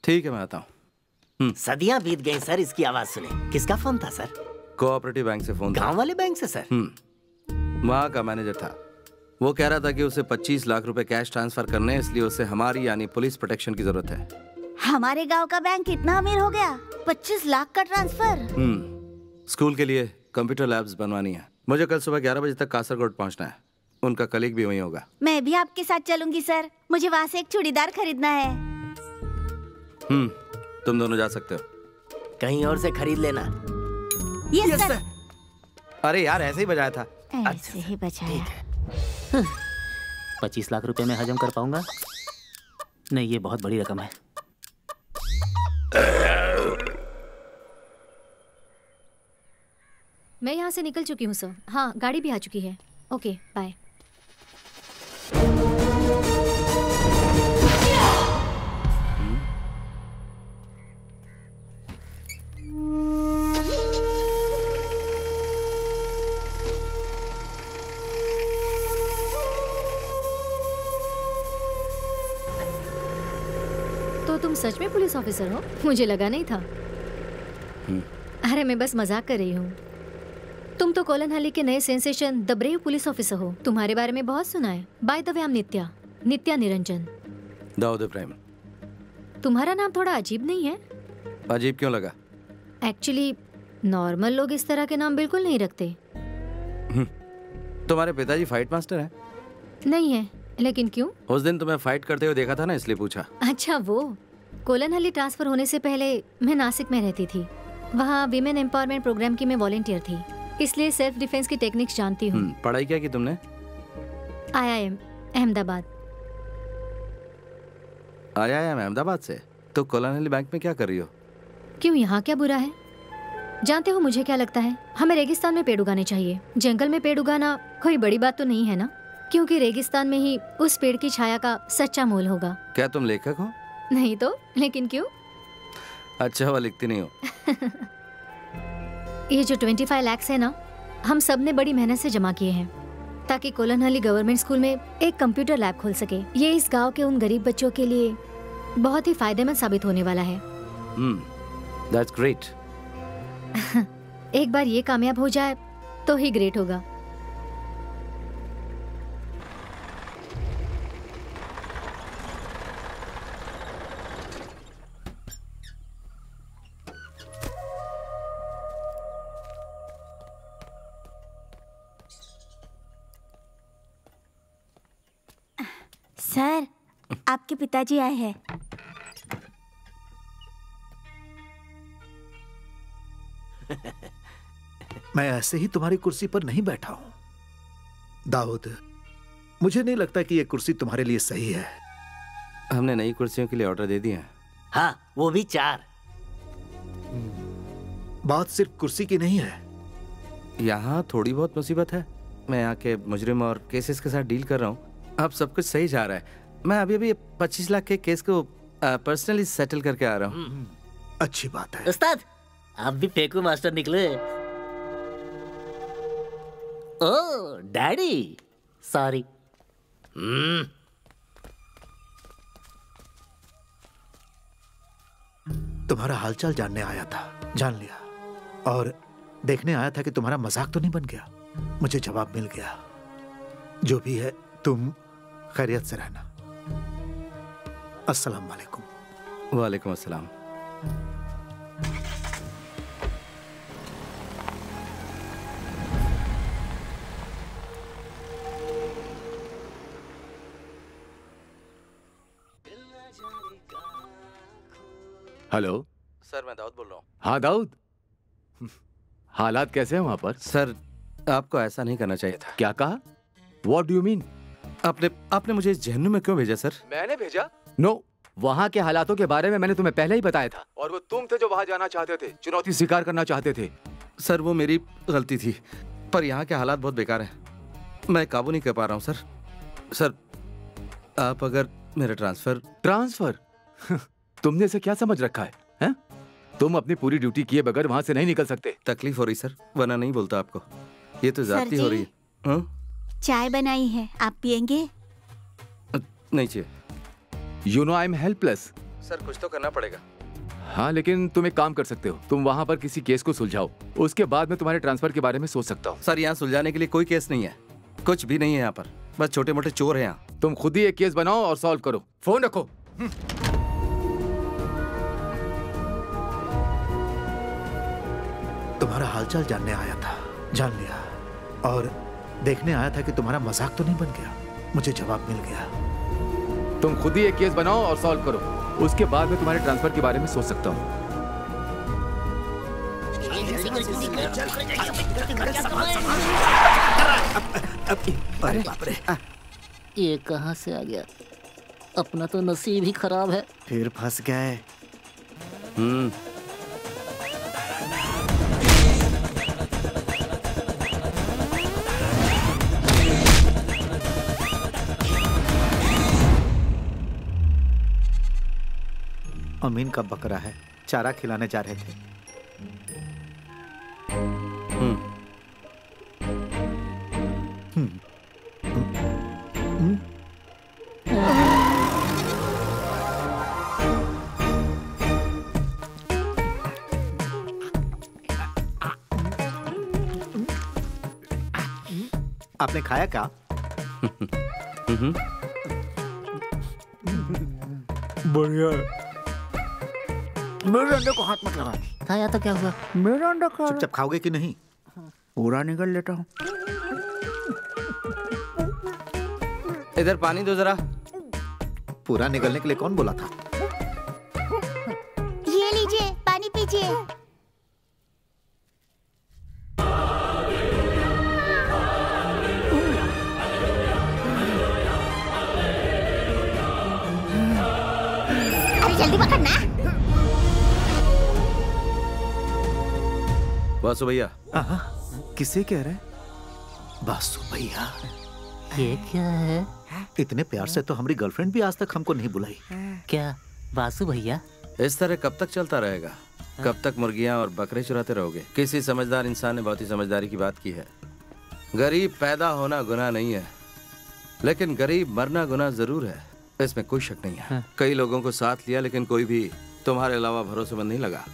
ठीक है, मैं आता हूँ। सदियां बीत गई सर, इसकी आवाज सुने। किसका फोन था सर? कोऑपरेटिव बैंक से फोन था। गांव वाले बैंक से सर? वहाँ का मैनेजर था। वो कह रहा था कि उसे 25 लाख रुपए कैश ट्रांसफर करने हैं, इसलिए उसे हमारी यानी पुलिस प्रोटेक्शन की जरूरत है। हमारे गांव का बैंक इतना अमीर हो गया? 25 लाख का ट्रांसफर? स्कूल के लिए कंप्यूटर लैब्स बनवानी है। मुझे कल सुबह 11 बजे तक कासरगोड पहुंचना है। उनका कलीग भी वहीं होगा। मैं भी आपके साथ चलूंगी सर, मुझे वहाँ से एक चूड़ीदार खरीदना है। तुम दोनों जा सकते हो। कहीं और से खरीद लेना। Yes sir. अरे यार, ऐसे ही बजाया था। ऐसे ही बजाया। 25 लाख रुपए में हजम कर पाऊंगा? नहीं, ये बहुत बड़ी रकम है। मैं यहाँ से निकल चुकी हूँ सर। हाँ, गाड़ी भी आ चुकी है। Okay, bye. तो तुम सच में पुलिस ऑफिसर हो? मुझे लगा नहीं था। अरे मैं बस मजाक कर रही हूँ। तुम तो कोलनहल्ली के नए sensation the brave police officer हो। तुम्हारे बारे में बहुत सुना है। By the way, I am Nitya Niranjan. Dawood Ibrahim. तुम्हारा नाम थोड़ा अजीब नहीं है? अजीब क्यों लगा? एक्चुअली नॉर्मल लोग इस तरह के नाम बिल्कुल नहीं रखते। तुम्हारे पिताजी फाइट मास्टर हैं? नहीं है, लेकिन क्यों? उस दिन तुम्हें फाइट करते हुए देखा था ना, इसलिए पूछा। अच्छा, वो कोलनहल्ली ट्रांसफर होने से पहले मैं नासिक में रहती थी। वहाँ विमेन एम्पावरमेंट प्रोग्राम की मैं वॉलंटियर थी, इसलिए सेल्फ डिफेंस की टेक्निक्स जानती हूँ। पढ़ाई क्या की तुमने? IIM अहमदाबाद। IIM अहमदाबाद से? तो कोलनहल्ली बैंक में क्या कर रही हो? क्यों, यहाँ क्या बुरा है? जानते हो मुझे क्या लगता है? हमें रेगिस्तान में पेड़ उगाने चाहिए। जंगल में पेड़ उगाना कोई बड़ी बात तो नहीं है ना, क्योंकि रेगिस्तान में ही उस पेड़ की छाया का सच्चा मोल होगा। क्या तुम लेखक हो? नहीं तो, लेकिन क्यों? अच्छा हुआ लिखती नहीं हो। ये जो 25 लाख है ना, हम सब ने बड़ी मेहनत से जमा किए हैं ताकि कोलनहल्ली गवर्नमेंट स्कूल में एक कंप्यूटर लैब खोल सके। ये इस गांव के उन गरीब बच्चों के लिए बहुत ही फायदेमंद साबित होने वाला है। That's great. एक बार ये कामयाब हो जाए तो ही ग्रेट होगा। सर, आपके पिताजी आए हैं। मैं ऐसे ही तुम्हारी कुर्सी पर नहीं बैठा हूं दाऊद। मुझे नहीं लगता कि यह कुर्सी तुम्हारे लिए सही है। हमने नई कुर्सियों के लिए ऑर्डर दे दिए हैं। हाँ, वो भी 4। बात सिर्फ कुर्सी की नहीं है। यहाँ थोड़ी बहुत मुसीबत है। मैं यहाँ के मुजरिम और केसेस के साथ डील कर रहा हूँ। अब सब कुछ सही जा रहा है। मैं अभी 25 लाख के केस को पर्सनली सेटल करके आ रहा हूँ। अच्छी बात है। उस्ताद, आप भी फेंकू मास्टर निकले। ओह डैडी, सॉरी। तुम्हारा हालचाल जानने आया था, जान लिया। और देखने आया था कि तुम्हारा मजाक तो नहीं बन गया। मुझे जवाब मिल गया। जो भी है, तुम खैरियत से रहना। अस्सलाम वालेकुम। वालेकुम अस्सलाम। हेलो सर, मैं दाऊद बोल रहा हूँ। हाँ दाऊद, हालात कैसे हैं वहाँ पर? सर, आपको ऐसा नहीं करना चाहिए था। क्या कहा? What do you mean? आपने मुझे इस जहन्नुम में क्यों भेजा सर? मैंने भेजा? No, वहाँ के हालातों के बारे में मैंने तुम्हें पहले ही बताया था। और वो तुम थे जो वहाँ जाना चाहते थे, चुनौती स्वीकार करना चाहते थे। सर वो मेरी गलती थी, पर यहाँ के हालात बहुत बेकार हैं। मैं काबू नहीं कर पा रहा हूँ सर। सर आप अगर मेरा ट्रांसफर तुमने इसे क्या समझ रखा है, हैं? तुम अपनी पूरी ड्यूटी किए बगैर वहाँ से नहीं निकल सकते। तकलीफ हो रही सर, वरना नहीं बोलता आपको। ये तो जाती हो रही है। चाय बनाई है, आप पियेंगे? नहीं चाहिए। You know I'm helpless. Sir कुछ तो करना पड़ेगा। हाँ, लेकिन तुम एक काम कर सकते हो, तुम वहाँ पर किसी केस को सुलझाओ, उसके बाद मैं तुम्हारे ट्रांसफर के बारे में सोच सकता हूँ। सर यहाँ सुलझाने के लिए कोई केस नहीं है, कुछ भी नहीं है यहाँ पर, बस छोटे मोटे चोर हैं यहाँ। तुम खुद ही एक केस बनाओ और सॉल्व करो। फोन रखो। तुम्हारा हालचाल जानने आया था, जान लिया, और देखने आया था कि तुम्हारा मजाक तो नहीं बन गया। मुझे जवाब मिल गया। तुम खुद ही एक केस बनाओ और सॉल्व करो, उसके बाद मैं तुम्हारे ट्रांसफर के बारे में सोच सकता हूँ। अरे बाप रे, ये कहाँ से आ गया? अपना तो नसीब ही खराब है। फिर फंस गए। अमीन का बकरा है, चारा खिलाने जा रहे थे। आपने खाया क्या? बढ़िया। मेरे अंडे को हाथ मत लगा। खाया तो क्या हुआ? मेरा अंडा खा। चुपचाप खाओगे कि नहीं? पूरा निकल लेता हूँ। इधर पानी दो जरा। पूरा निकलने के लिए कौन बोला था? ये लीजिए, पानी पीजिए। अरे जल्दी पकड़ना। बासु भैया। किसे कह रहे? बासु भैया। ये क्या है? इतने प्यार से तो हमारी गर्लफ्रेंड भी आज तक हमको नहीं बुलाई। क्या बासु भैया? इस तरह कब तक चलता रहेगा? कब तक मुर्गियां और बकरे चुराते रहोगे? किसी समझदार इंसान ने बहुत ही समझदारी की बात की है। गरीब पैदा होना गुनाह नहीं है, लेकिन गरीब मरना गुनाह जरूर है, इसमें कोई शक नहीं है। कई लोगों को साथ लिया, लेकिन कोई भी तुम्हारे अलावा भरोसेमंद नहीं लगा।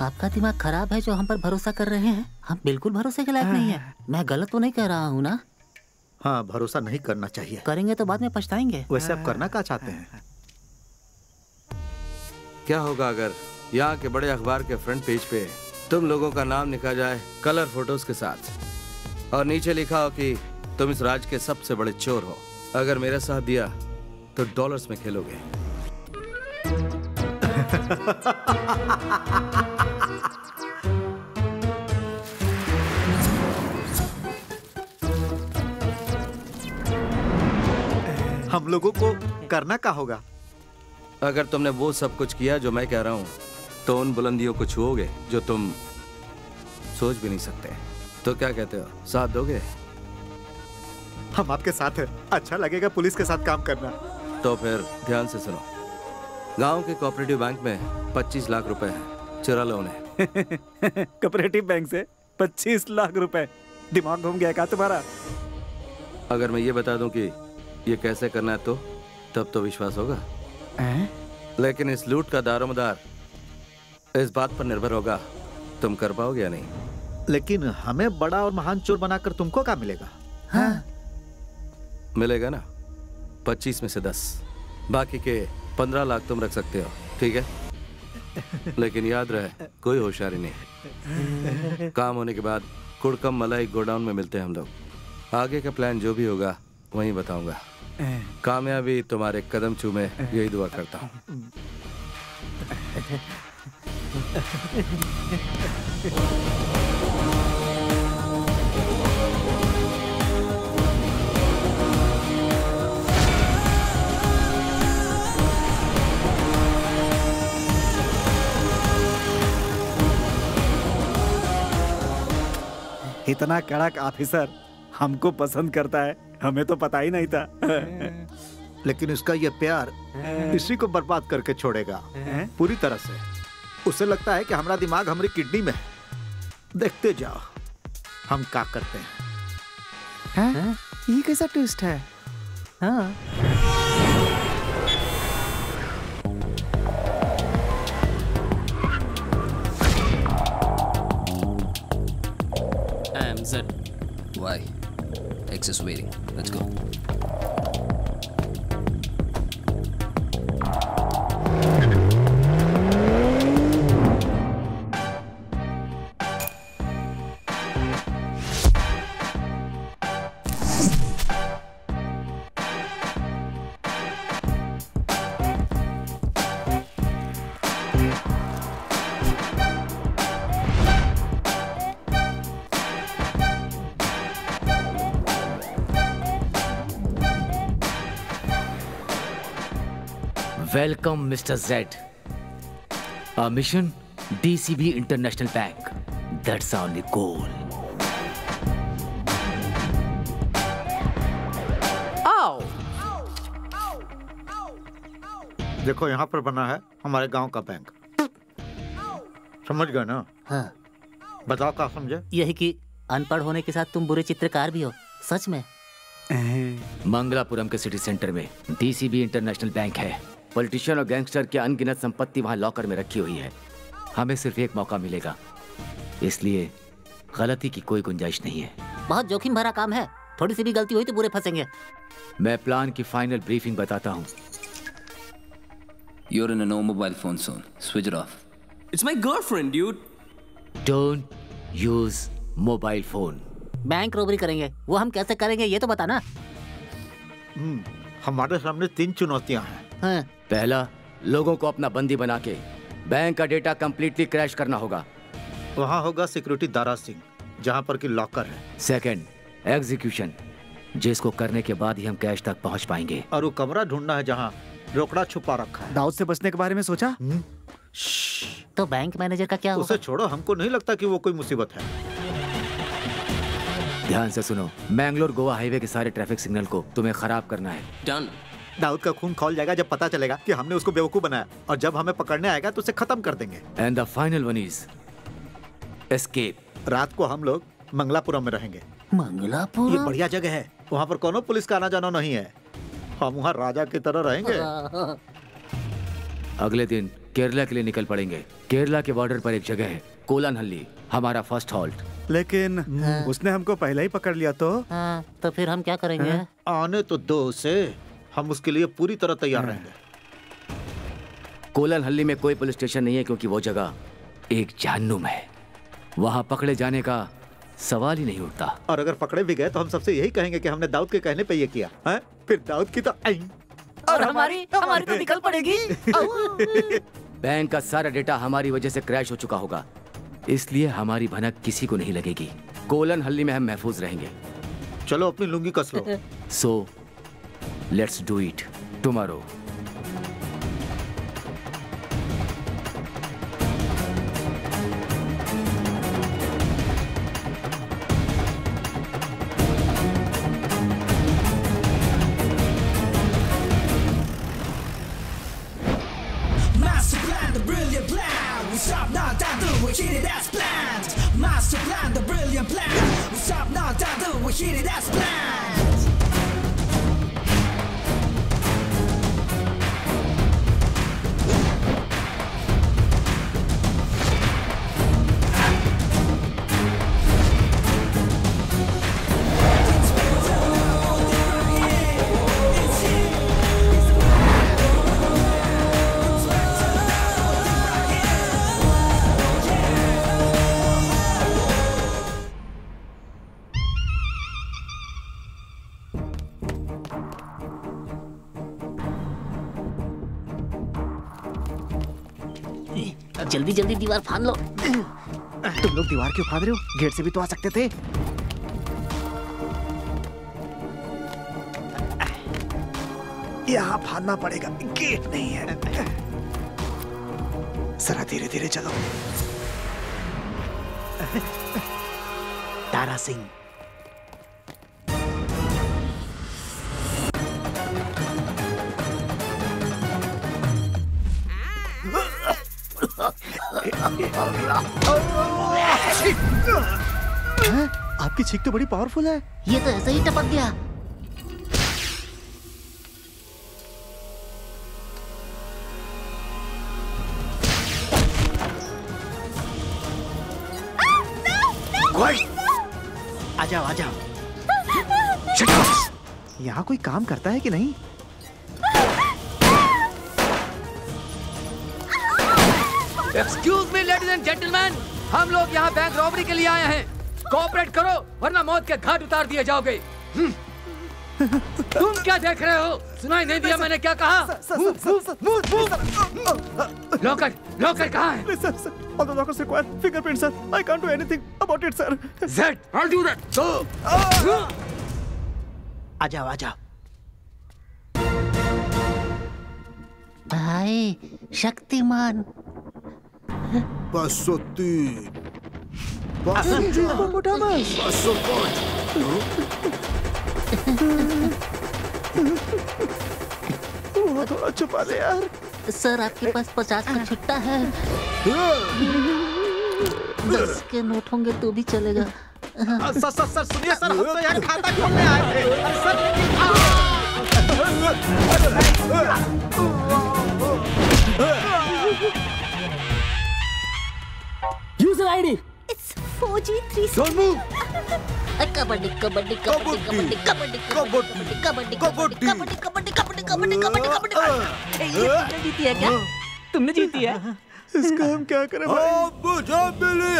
आपका दिमाग खराब है जो हम पर भरोसा कर रहे हैं। हम बिल्कुल भरोसे के लायक नहीं है। मैं गलत तो नहीं कह रहा हूँ ना? हाँ, भरोसा नहीं करना चाहिए। करेंगे तो बाद में पछताएंगे। वैसे आप करना क्या चाहते हैं? क्या होगा अगर यहाँ के बड़े अखबार के फ्रंट पेज पे तुम लोगों का नाम लिखा जाए कलर फोटोज के साथ, और नीचे लिखा हो कि तुम इस राज्य के सबसे बड़े चोर हो। अगर मेरा साथ दिया तो डॉलर्स में खेलोगे। हम लोगों को करना क्या होगा? अगर तुमने वो सब कुछ किया जो मैं कह रहा हूँ, तो उन बुलंदियों को छुओगे जो तुम सोच भी नहीं सकते। तो क्या कहते हो, साथ दोगे? हम आपके साथ हैं। अच्छा लगेगा पुलिस के साथ काम करना। तो फिर ध्यान से सुनो। गांव के कोऑपरेटिव बैंक में 25 लाख रुपए हैं, चुरा लो उन्हें। कोऑपरेटिव बैंक से 25 लाख रुपए? दिमाग घूम गया क्या तुम्हारा? अगर मैं ये बता दूं कि ये कैसे करना है तो तब तो विश्वास होगा। लेकिन इस लूट का दारोमदार इस बात पर निर्भर होगा तुम कर पाओगे या नहीं। लेकिन हमें बड़ा और महान चोर बनाकर तुमको क्या मिलेगा? हाँ। मिलेगा ना 25 में से 10, बाकी के 15 लाख तुम रख सकते हो, ठीक है? लेकिन याद रहे, कोई होशियारी नहीं। काम होने के बाद कुड़कम मलाई गोडाउन में मिलते हैं हम लोग। आगे का प्लान जो भी होगा वहीं बताऊंगा। कामयाबी तुम्हारे कदम चूमे, यही दुआ करता हूँ। इतना कड़क ऑफिसर हमको पसंद करता है, हमें तो पता ही नहीं था। लेकिन इसका ये प्यार इसी को बर्बाद करके छोड़ेगा पूरी तरह से। उसे लगता है कि हमारा दिमाग हमारी किडनी में है। देखते जाओ हम क्या करते हैं। ये कैसा ट्विस्ट है? हाँ। Why? X is waiting. Let's go. Welcome, Mr. Z. Our mission, DCB International Bank. That's our only goal. आओ। देखो यहाँ पर बना है हमारे गांव का बैंक। समझ गए ना? हाँ। बताओ क्या समझे? यही कि अनपढ़ होने के साथ तुम बुरे चित्रकार भी हो। सच में? मंगलापुरम के सिटी सेंटर में DCB इंटरनेशनल बैंक है। पॉलिटिशियन और गैंगस्टर की अनगिनत संपत्ति वहां लॉकर में रखी हुई है। हमें सिर्फ एक मौका मिलेगा, इसलिए गलती की कोई गुंजाइश नहीं है। बहुत जोखिम भरा काम है, थोड़ी सी भी गलती हुई तो बुरे फंसेंगे। मैं प्लान की फाइनल ब्रीफिंग बताता हूँ। You're in a no mobile phone zone. Switch it off. It's my girlfriend, dude. Don't use mobile phone. Bank robbery करेंगे, वो हम कैसे करेंगे ये तो बताना। हमारे सामने 3 चुनौतियां हैं। हाँ। पहला, लोगों को अपना बंदी बना के बैंक का डेटा कंप्लीटली क्रैश करना होगा। वहाँ होगा सिक्योरिटी दारा सिंह, जहाँ पर कि लॉकर है। सेकंड, एग्जीक्यूशन, जिसको करने के बाद ही हम कैश तक पहुँच पाएंगे। और वो कमरा ढूंढना है जहाँ रोकड़ा छुपा रखा है। दाऊद से बचने के बारे में सोचा? तो बैंक मैनेजर का क्या होगा? उसे छोड़ो, हमको नहीं लगता कि वो कोई मुसीबत है। ध्यान से सुनो, मैंगलोर गोवा हाईवे के सारे ट्रैफिक सिग्नल को तुम्हें खराब करना है। डन। दाऊद का खून खौल जाएगा जब पता चलेगा कि हमने उसको बेवकूफ बनाया, और जब हमें पकड़ने आएगा तो उसे खत्म कर देंगे। And the final one is escape. रात को हम लोग मंगलापुरम में रहेंगे। मंगलापुरम? ये बढ़िया जगह है, वहाँ पर कोनो पुलिस का आना जाना नहीं है। हम वहाँ राजा की तरह रहेंगे। अगले दिन केरला के लिए निकल पड़ेंगे। केरला के बॉर्डर पर एक जगह है, कोलनहल्ली, हमारा फर्स्ट हॉल्ट। लेकिन उसने हमको पहले ही पकड़ लिया तो? हाँ, तो फिर हम क्या करेंगे? आने तो दो उसे, हम उसके लिए पूरी तरह तैयार रहेंगे। कोलनहल्ली में कोई पुलिस स्टेशन नहीं है क्योंकि वो जगह एक जहन्नुम है। वहाँ पकड़े जाने का सवाल ही नहीं उठता। और अगर पकड़े भी गए तो हम सबसे यही कहेंगे कि हमने दाऊद के कहने पे ये किया है। फिर दाऊद की तो और हमारी तो निकल पड़ेगी। बैंक का सारा डेटा हमारी वजह से क्रैश हो चुका होगा, इसलिए हमारी भनक किसी को नहीं लगेगी। कोलनहल्ली में हम महफूज रहेंगे। चलो अपनी लुंगी कस लो। So let's do it tomorrow. जल्दी जल्दी दीवार फाड़ लो। तुम लोग दीवार क्यों फाड़ रहे हो? गेट से भी तो आ सकते थे। यहाँ फाड़ना पड़ेगा, गेट नहीं है। जरा धीरे धीरे चलो। तारा सिंह। आपकी छींक तो बड़ी पावरफुल है। ये तो ऐसे ही टपक गया। आ जाओ आ जाओ। यहाँ कोई काम करता है कि नहीं? Excuse me ladies and gentleman, हम लोग यहाँ बैंक रॉबरी के लिए आए हैं। कोऑपरेट करो वरना मौत के घाट उतार दिए जाओगे। तुम क्या देख रहे हो? सुनाई नहीं दिया मैंने क्या कहा? लॉकर लॉकर कहाँ है? All the lockers require fingerprint, sir. I can't do anything about it, sir. Zed, I'll do that. Go. आ जाओ आ जाओ। भाई शक्तिमान। 503 थोड़ा छुपा दे यार। सर आपके पास 50 का छुट्टा है। 10 के नोट होंगे तो भी चलेगा। सर सुनिए सर, हम तो यहाँ खाता खोलने आए थे। अरे sir user ID. It's 4G3. Don't move. Kabaddi kabaddi kabaddi kabaddi kabaddi kabaddi kabaddi kabaddi kabaddi kabaddi kabaddi kabaddi kabaddi kabaddi. ये तुमने जीती है क्या? तुमने जीती है? इसका हम क्या करें भाई? अब मुझे मिली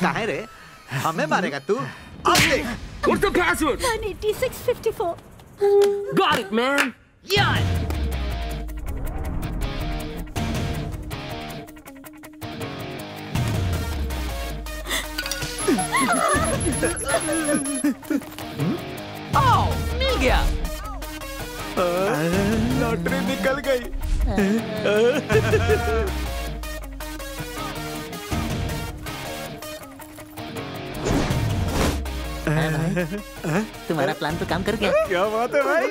कहाँ रे? हमें मारेगा तू? अब देख। What's the password? 18654. Got it, man. Yeah. मिल गया। लॉटरी निकल गई। तुम्हारा प्लान तो काम कर गया। क्या बात है भाई?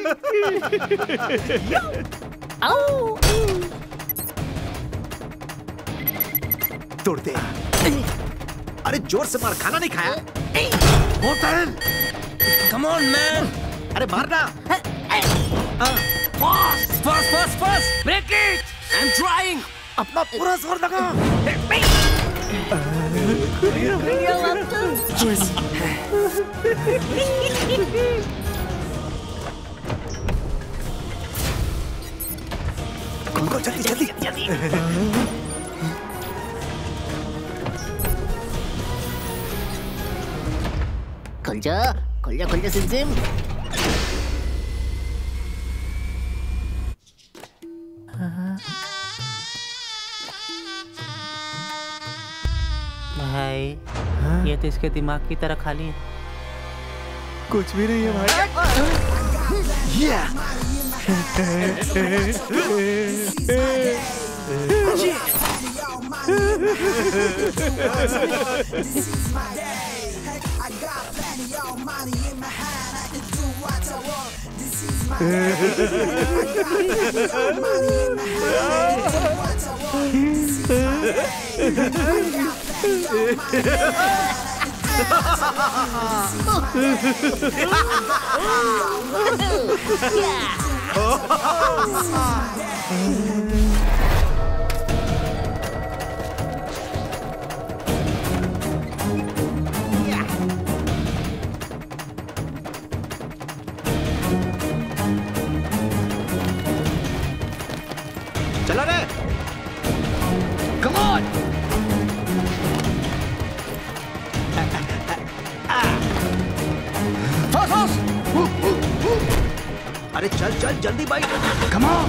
तोड़ दे। अरे जोर से मार, खाना नहीं खाया? Come on, man. अरे मारना। Fast. Break it. I'm trying. अपना पूरा जोर लगा। जल्दी। खुल जा सिम। भाई ये तो इसके दिमाग की तरह खाली है। कुछ भी नहीं है चलो रे। Come on. Fast. अरे चल जल्दी भाई। Come on.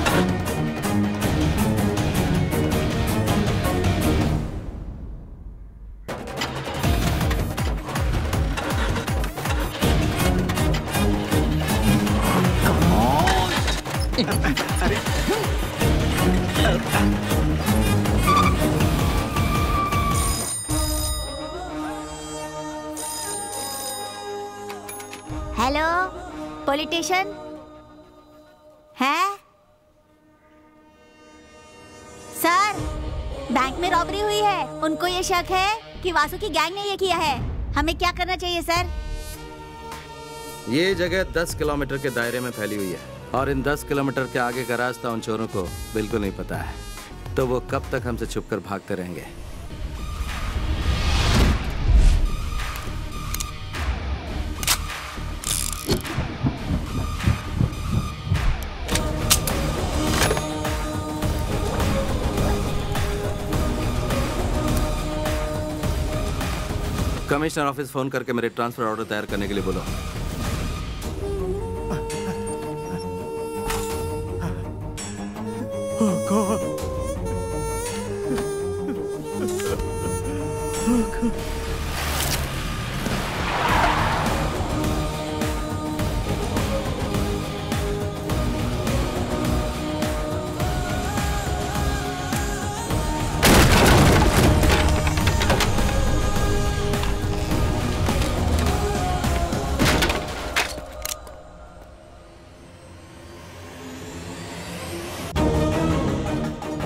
हेलो पॉलिटिशियन है सर, बैंक में रॉबरी हुई है। उनको ये शक है कि वासु की गैंग ने ये किया है। हमें क्या करना चाहिए सर? ये जगह 10 किलोमीटर के दायरे में फैली हुई है और इन 10 किलोमीटर के आगे का रास्ता उन चोरों को बिल्कुल नहीं पता है, तो वो कब तक हमसे छुपकर भागते रहेंगे। कमिश्नर ऑफिस फोन करके मेरे ट्रांसफर ऑर्डर तैयार करने के लिए बोलो।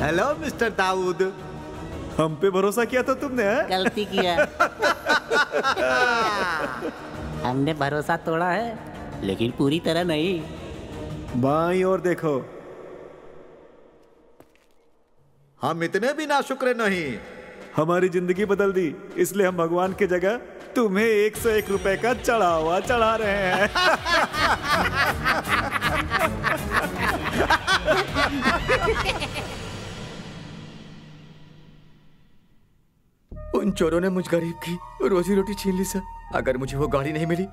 हेलो मिस्टर दाऊद, हम पे भरोसा किया था तुमने? गलती किया। हमने भरोसा तोड़ा है, लेकिन पूरी तरह नहीं। बाईं ओर देखो, हम इतने भी नाशुक्र नहीं। हमारी जिंदगी बदल दी, इसलिए हम भगवान की जगह तुम्हें 101 रुपए का चढ़ावा चढ़ा रहे हैं। उन चोरों ने मुझ गरीब की रोजी रोटी छीन ली सर। अगर मुझे वो गाड़ी नहीं मिली,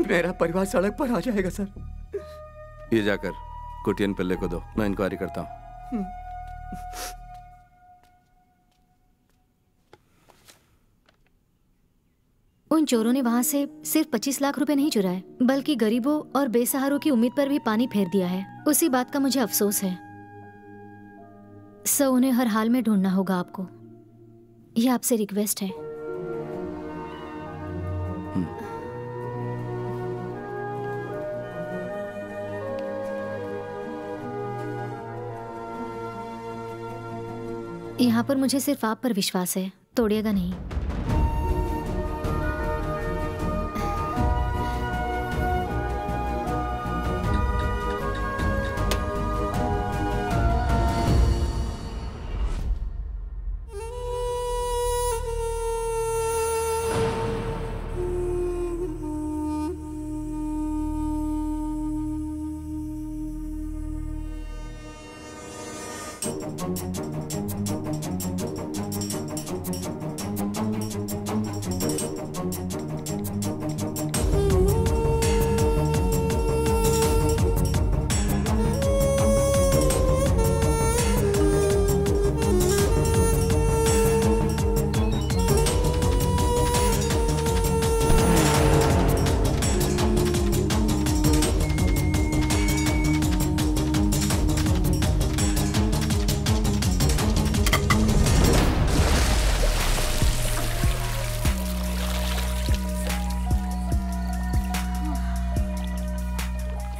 मेरा परिवार सड़क पर आ जाएगा सर। ये जाकर कुटियन पिल्ले को दो, मैं इंक्वायरी करता हूँ। उन चोरों ने वहां से सिर्फ 25 लाख रुपए नहीं चुराए, बल्कि गरीबों और बेसहारों की उम्मीद पर भी पानी फेर दिया है। उसी बात का मुझे अफसोस है। सो उन्हें हर हाल में ढूंढना होगा आपको। ये आपसे रिक्वेस्ट है। यहाँ पर मुझे सिर्फ आप पर विश्वास है, तोड़िएगा नहीं।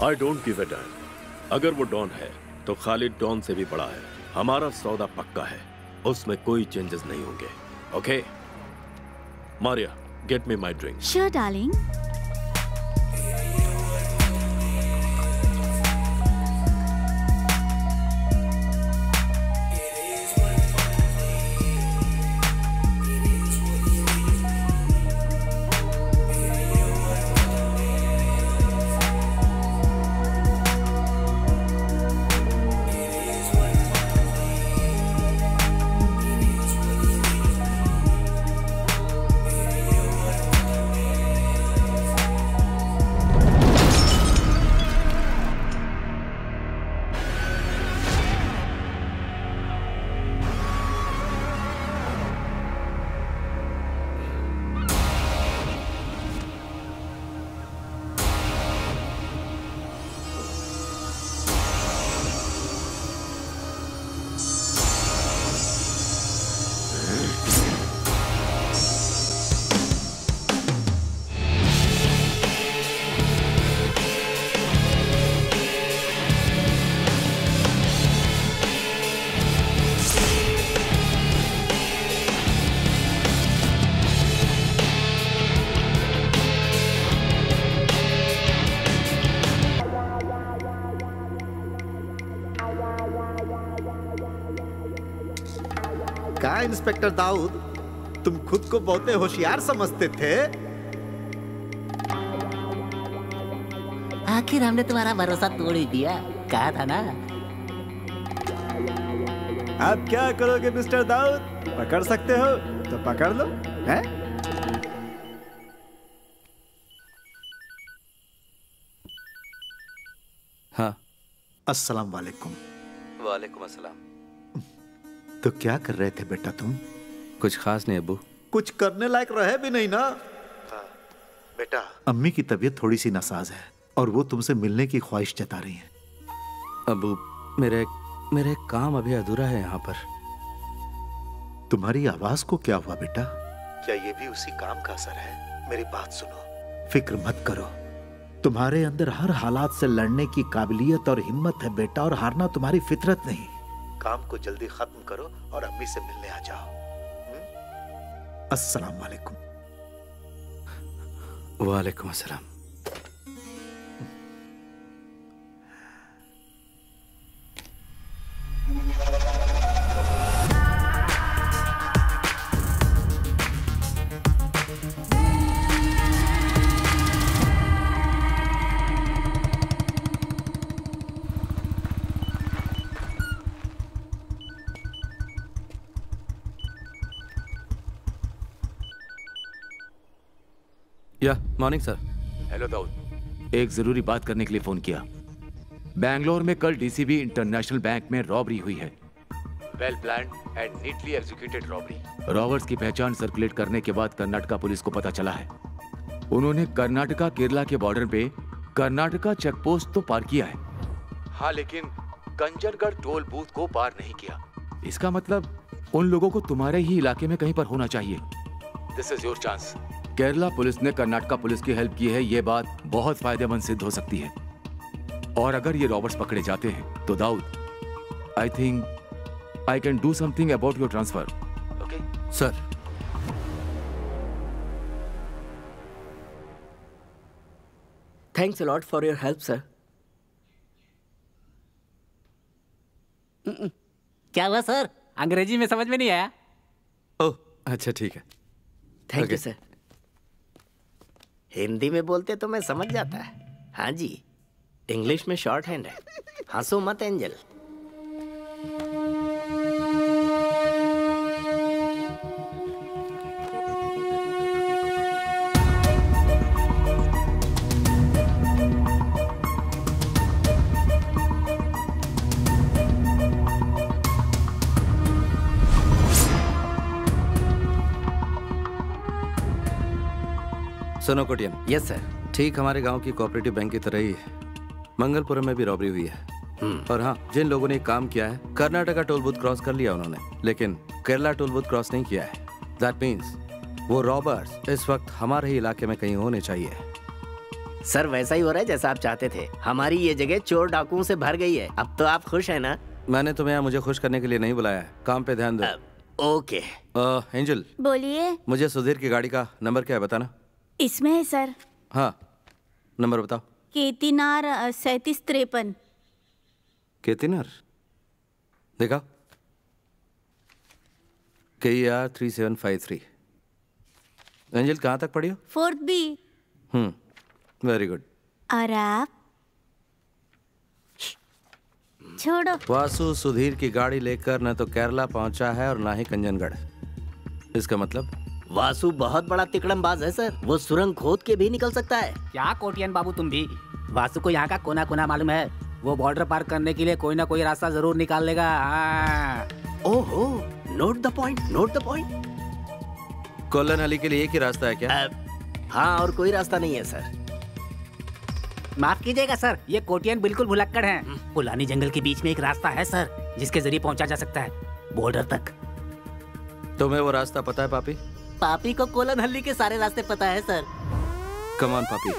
I don't give a dam. अगर वो डॉन है तो खालिद डॉन से भी बड़ा है। हमारा सौदा पक्का है, उसमें कोई चेंजेस नहीं होंगे। Okay Maria, get me my drink. Sure darling. क्या इंस्पेक्टर दाऊद, तुम खुद को बहुते होशियार समझते थे? आखिर हमने तुम्हारा भरोसा तोड़ ही दिया, कहा था ना। अब क्या करोगे मिस्टर दाऊद? पकड़ सकते हो तो पकड़ लो, हैं? हाँ। अस्सलाम वालेकुम। वालेकुम अस्सलाम। तो क्या कर रहे थे बेटा तुम? कुछ खास नहीं अब्बू। कुछ करने लायक रहे भी नहीं ना? हाँ। बेटा, अम्मी की तबीयत थोड़ी सी नासाज है और वो तुमसे मिलने की ख्वाहिश जता रही हैं। अब्बू, मेरे काम अभी अधूरा है यहाँ पर। तुम्हारी आवाज को क्या हुआ बेटा? क्या ये भी उसी काम का असर है? मेरी बात सुनो, फिक्र मत करो। तुम्हारे अंदर हर हालात से लड़ने की काबिलियत और हिम्मत है बेटा, और हारना तुम्हारी फितरत नहीं। काम को जल्दी खत्म करो और अम्मी से मिलने आ जाओ। अस्सलाम वालेकुम। वालेकुम अस्सलाम। या मॉर्निंग सर। हेलो दाऊद, एक जरूरी बात करने के लिए फोन किया। बैंगलोर में कल डीसीबी इंटरनेशनल बैंक में रॉबरी हुई है। Well planned and neatly executed robbery. Robbers की पहचान सर्कुलेट करने के बाद कर्नाटका पुलिस को पता चला है उन्होंने कर्नाटका केरला के बॉर्डर पे कर्नाटका चेक पोस्ट तो पार किया है, हाँ, लेकिन कंजनगढ़ टोल बूथ को पार नहीं किया। इसका मतलब उन लोगों को तुम्हारे ही इलाके में कहीं पर होना चाहिए। This is your chance. Kerala police ने कर्नाटका पुलिस की हेल्प की है, ये बात बहुत फायदेमंद सिद्ध हो सकती है। और अगर ये रॉबर्ट्स पकड़े जाते हैं तो Dawood, I think I can do something about your transfer. Okay sir. Thanks a lot for your help sir. क्या हुआ सर? अंग्रेजी में समझ में नहीं आया? ओह अच्छा ठीक है। Thank you sir. हिंदी में बोलते तो मैं समझ जाता है। हाँ जी, इंग्लिश में शॉर्ट हैंड है। हंसो मत एंजल। सुनो कोटियन। Yes sir. ठीक हमारे गांव की कोऑपरेटिव बैंक की तरह ही मंगलपुरम में भी रॉबरी हुई है। और हाँ, जिन लोगों ने काम किया है, कर्नाटका टोल बूथ क्रॉस कर लिया उन्होंने, लेकिन केरला टोल बूथ क्रॉस नहीं किया है। दैट मीन्स वो रॉबर्स इस वक्त हमारे ही इलाके में कहीं होने चाहिए। सर वैसा ही हो रहा है जैसा आप चाहते थे। हमारी ये जगह चोर डाकुओं से भर गई है। अब तो आप खुश हैं ना? मैंने तुम्हें यहाँ मुझे खुश करने के लिए नहीं बुलाया है, काम पे ध्यान दो। ओके। एंजल, बोलिए। मुझे सुधीर की गाड़ी का नंबर क्या है बताना। इसमें है सर। हाँ, नंबर बताओ। केतिनार 3753। केतिनार देखा, KER 3753। एंजल कहाँ तक पढ़ी हो? 4th B। Very good. और आप? छोड़ो। वासु सुधीर की गाड़ी लेकर न तो केरला पहुंचा है और ना ही कंजनगढ़। इसका मतलब वासु बहुत बड़ा तिकड़मबाज है सर। वो सुरंग खोद के भी निकल सकता है। क्या कोटियन बाबू तुम भी? वासु को यहाँ का कोना कोना मालूम है। वो बॉर्डर पार करने के लिए कोई ना कोई रास्ता जरूर निकाल लेगा। ओहो, note the point, note the point. Colon Ali के लिए एक ही रास्ता है क्या? हाँ, और कोई रास्ता नहीं है सर। माफ कीजिएगा सर, ये कोटियन बिल्कुल भुलक्कड़ हैं। पुलानी जंगल के बीच में एक रास्ता है सर, जिसके जरिए पहुंचा जा सकता है बॉर्डर तक। तुम्हें वो रास्ता पता है पापी? पापी को कोलन हल्ली के सारे रास्ते पता है सर। कम ऑन पापी।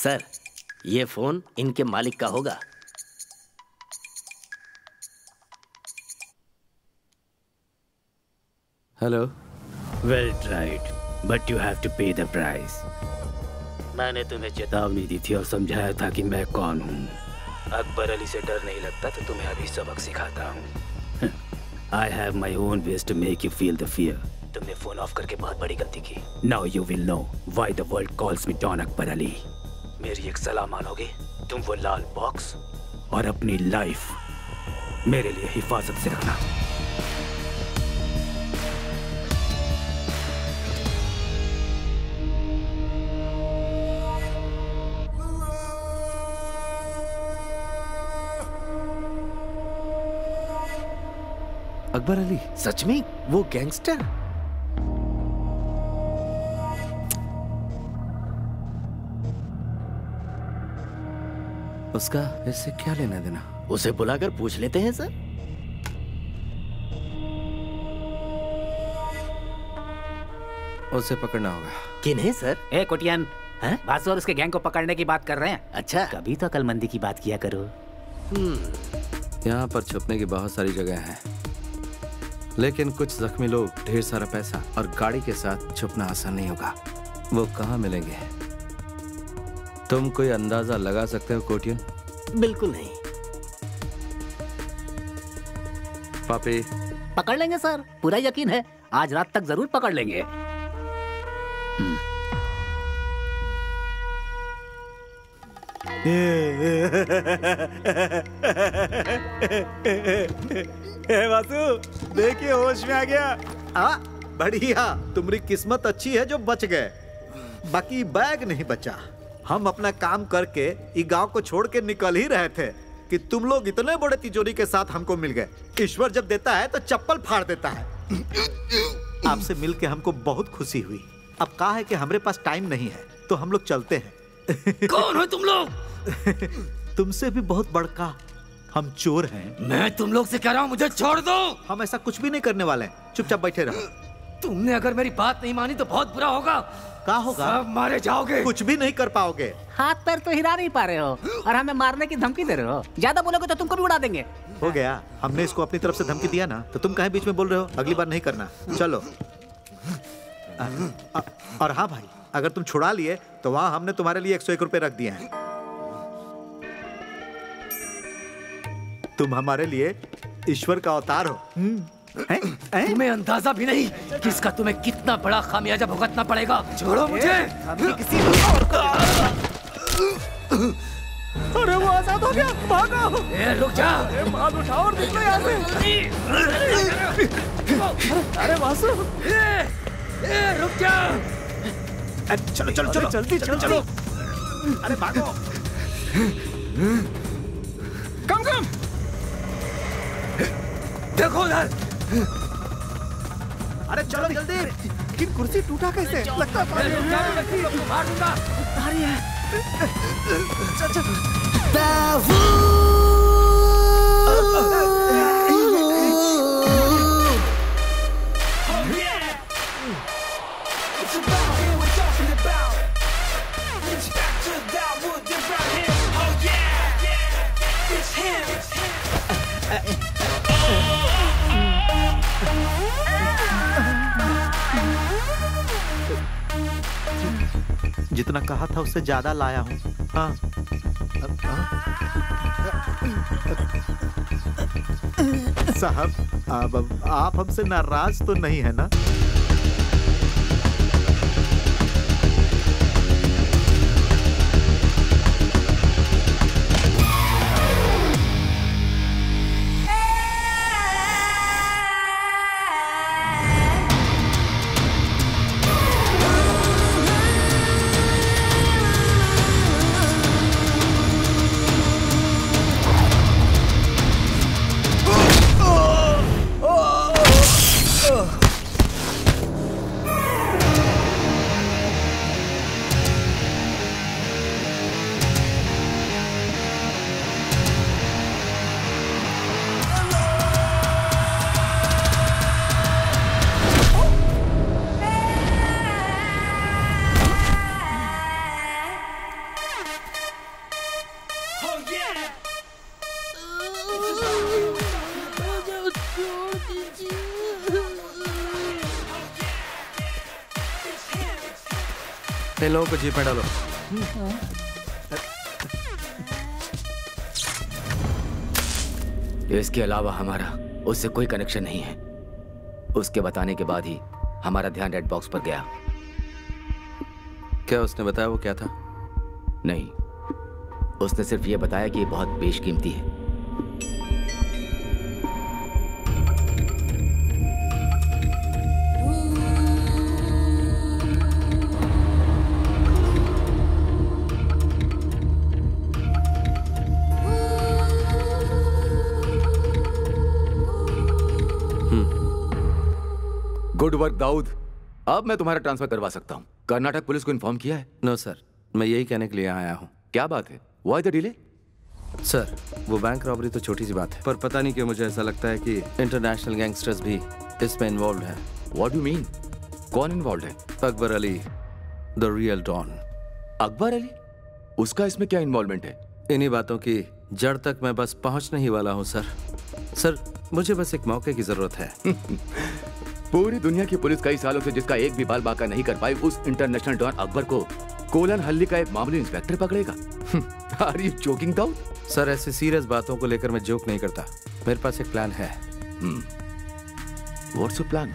सर, ये फोन इनके मालिक का होगा। Hello. Well tried, but you have to pay the price. मैंने तुम्हें चेतावनी दी थी और समझाया था कि मैं कौन हूँ। अकबर अली से डर नहीं लगता तो तुम्हें अभी सबक सिखाता हूँ। I have my own ways to make you feel the fear. तुमने फोन ऑफ करके बहुत बड़ी गलती की। Now you will know why the world calls me don Akbar Ali. मेरी एक सलाह मानोगे? तुम वो लाल बॉक्स और अपनी लाइफ मेरे लिए हिफाजत से रखना। अकबर अली? सच में वो गैंगस्टर? उसका इससे क्या लेना देना? उसे बुलाकर पूछ लेते हैं सर। उसे पकड़ना होगा। किन्हें सर? ए कुटियन, बासु और उसके गैंग को पकड़ने की बात कर रहे हैं। अच्छा, कभी तो अकलमंदी की बात किया करो। यहाँ पर छुपने की बहुत सारी जगह हैं, लेकिन कुछ जख्मी लोग, ढेर सारा पैसा और गाड़ी के साथ छुपना आसान नहीं होगा। वो कहाँ मिलेंगे? तुम कोई अंदाजा लगा सकते हो कोटियन? बिल्कुल नहीं। पापी? पकड़ लेंगे सर, पूरा यकीन है। आज रात तक जरूर पकड़ लेंगे। वासु, देखिए होश में आ गया। बढ़िया, तुम्हारी किस्मत अच्छी है जो बच गए, बाकी बैग नहीं बचा। हम अपना काम करके इस गांव को छोड़ के निकल ही रहे थे कि तुम लोग इतने बड़े तिजोरी के साथ हमको मिल गए। ईश्वर जब देता है तो चप्पल फाड़ देता है। आपसे मिलके हमको बहुत खुशी हुई। अब कहा है कि हमारे पास टाइम नहीं है तो हम लोग चलते हैं। कौन हो तुम लोग? तुमसे भी बहुत बड़का हम चोर हैं। मैं तुम लोग से कह रहा हूँ, मुझे छोड़ दो। हम ऐसा कुछ भी नहीं करने वाले हैं, चुपचाप बैठे रहो। तुमने अगर मेरी बात नहीं मानी तो बहुत बुरा होगा। क्या होगा? सब मारे जाओगे। कुछ भी नहीं कर पाओगे। हाथ पैर तो हिला नहीं पा रहे हो और हमें मारने की धमकी दे रहे हो। ज्यादा बोलोगे तो तुमको भी उड़ा देंगे। हो गया, हमने इसको अपनी तरफ से धमकी दिया ना, तो तुम कहीं बीच में बोल रहे हो? अगली बार नहीं करना। चलो। और हाँ भाई, अगर तुम छुड़ा लिए तो वहां हमने तुम्हारे लिए 101 रुपए रख दिए हैं। तुम हमारे लिए ईश्वर का अवतार हो। तुम्हें अंदाजा भी नहीं कि इसका तुम्हें कितना बड़ा खामियाजा भुगतना पड़ेगा। छोड़ो मुझे। अरे वो आजाद हो गया, भागो। रुक जा। माल उठाओ और निकलो यहाँ से। अरे वासु, रुक जा। चलो चलो चलो जल्दी चलो चलो। अरे भागो। कम कम। देखो उधर। अरे चलो जल्दी। कि कुर्सी टूटा कैसे? लगता है मार दूंगा। चल चल। जितना कहा था उससे ज्यादा लाया हूँ। हाँ। साहब, अब आप हमसे नाराज तो नहीं है ना? इन लोगों को जीप में डालो। इसके अलावा हमारा उससे कोई कनेक्शन नहीं है। उसके बताने के बाद ही हमारा ध्यान रेड बॉक्स पर गया। क्या उसने बताया वो क्या था? नहीं, उसने सिर्फ ये बताया कि ये बहुत बेशकीमती है। Good work Dawood. अब मैं तुम्हारा ट्रांसफर करवा सकता हूँ। कर्नाटक पुलिस को इन्फॉर्म किया है? नो सर, मैं यही कहने के लिए यहाँ आया हूँ। क्या बात है? Why the delay? सर, वो बैंक रॉबरी तो छोटी सी बात है, पर पता नहीं क्यों मुझे ऐसा लगता है कि इंटरनेशनल गैंगस्टर्स भी इसमें इन्वॉल्व हैं। What do mean? कौन इन्वॉल्व है? Akbar Ali, the real don. Akbar Ali? उसका इसमें क्या इन्वॉल्वमेंट है? इन्हीं बातों की जड़ तक मैं बस पहुंचने ही वाला हूं सर। सर, मुझे बस एक मौके की जरूरत है। पूरी दुनिया की पुलिस कई सालों से जिसका एक भी बाल बाका नहीं कर पाई, उस इंटरनेशनल डॉन अकबर को कोलन हल्ली का एक मामूली इंस्पेक्टर पकड़ेगा? Are you joking Dawood? Sir, ऐसी सीरियस बातों को लेकर मैं जोक नहीं करता। मेरे पास एक प्लान है। What's your plan?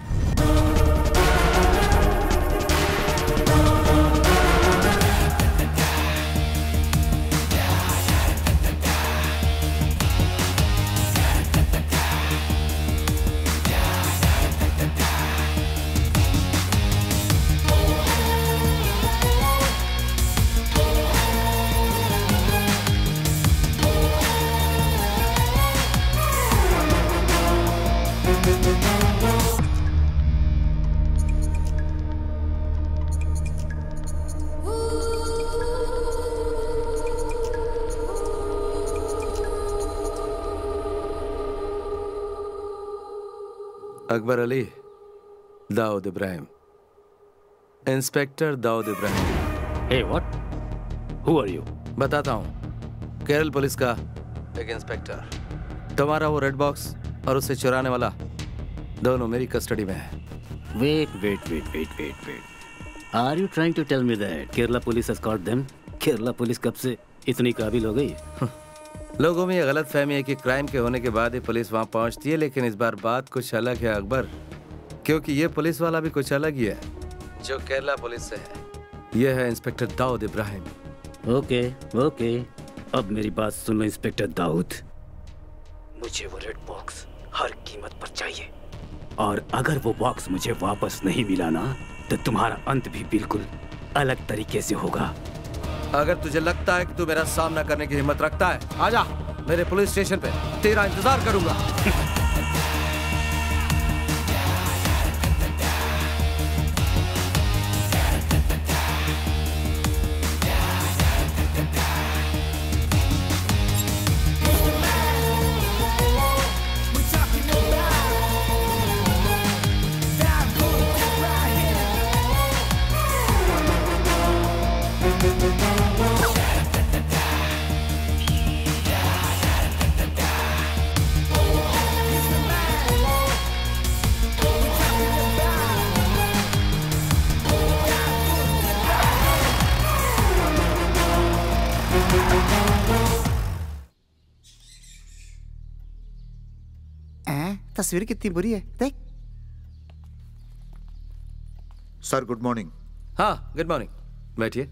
Akbar Ali, Dawood Ibrahim, inspector Dawood Ibrahim. Hey, what? Who are you? बताता हूँ। केरल पुलिस का एक इंस्पेक्टर। तुम्हारा वो रेड बॉक्स और उसे चुराने वाला दोनों मेरी कस्टडी में है। Wait. Are you trying to tell me that Kerala police has caught them? Kerala police कब से इतनी काबिल हो गई? लोगों में ये गलत फहमी है कि क्राइम के होने के बाद ही पुलिस वहां पहुंचती है, लेकिन इस बार बात कुछ अलग है अकबर, क्योंकि ये पुलिस वाला भी कुछ अलग ही है जो केरला पुलिस से है। ये है इंस्पेक्टर दाऊद इब्राहिम। ओके, अब मेरी बात सुन लो इंस्पेक्टर दाऊद। मुझे वो रेड बॉक्स हर कीमत पर चाहिए, और अगर वो बॉक्स मुझे वापस नहीं मिला ना, तो तुम्हारा अंत भी बिल्कुल अलग तरीके से होगा। अगर तुझे लगता है कि तू मेरा सामना करने की हिम्मत रखता है, आजा मेरे पुलिस स्टेशन पे, तेरा इंतजार करूंगा। तस्वीर कितनी बुरी है, देख। Sir, good morning. हाँ, गुड मॉर्निंग। बैठिए।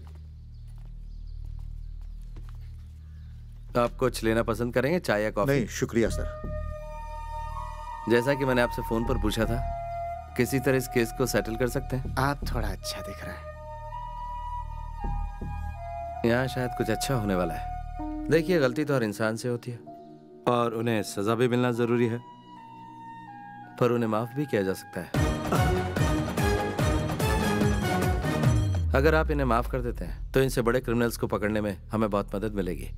आप कुछ लेना पसंद करेंगे, चाय या कॉफी? नहीं शुक्रिया सर। जैसा कि मैंने आपसे फोन पर पूछा था, किसी तरह इस केस को सेटल कर सकते हैं? आप थोड़ा अच्छा दिख रहा है। यहाँ शायद कुछ अच्छा होने वाला है। देखिए, गलती तो हर इंसान से होती है और उन्हें सजा भी मिलना जरूरी है, पर उन्हें माफ भी किया जा सकता है। अगर आप इन्हें माफ कर देते हैं तो इनसे बड़े क्रिमिनल्स को पकड़ने में हमें बहुत मदद मिलेगी।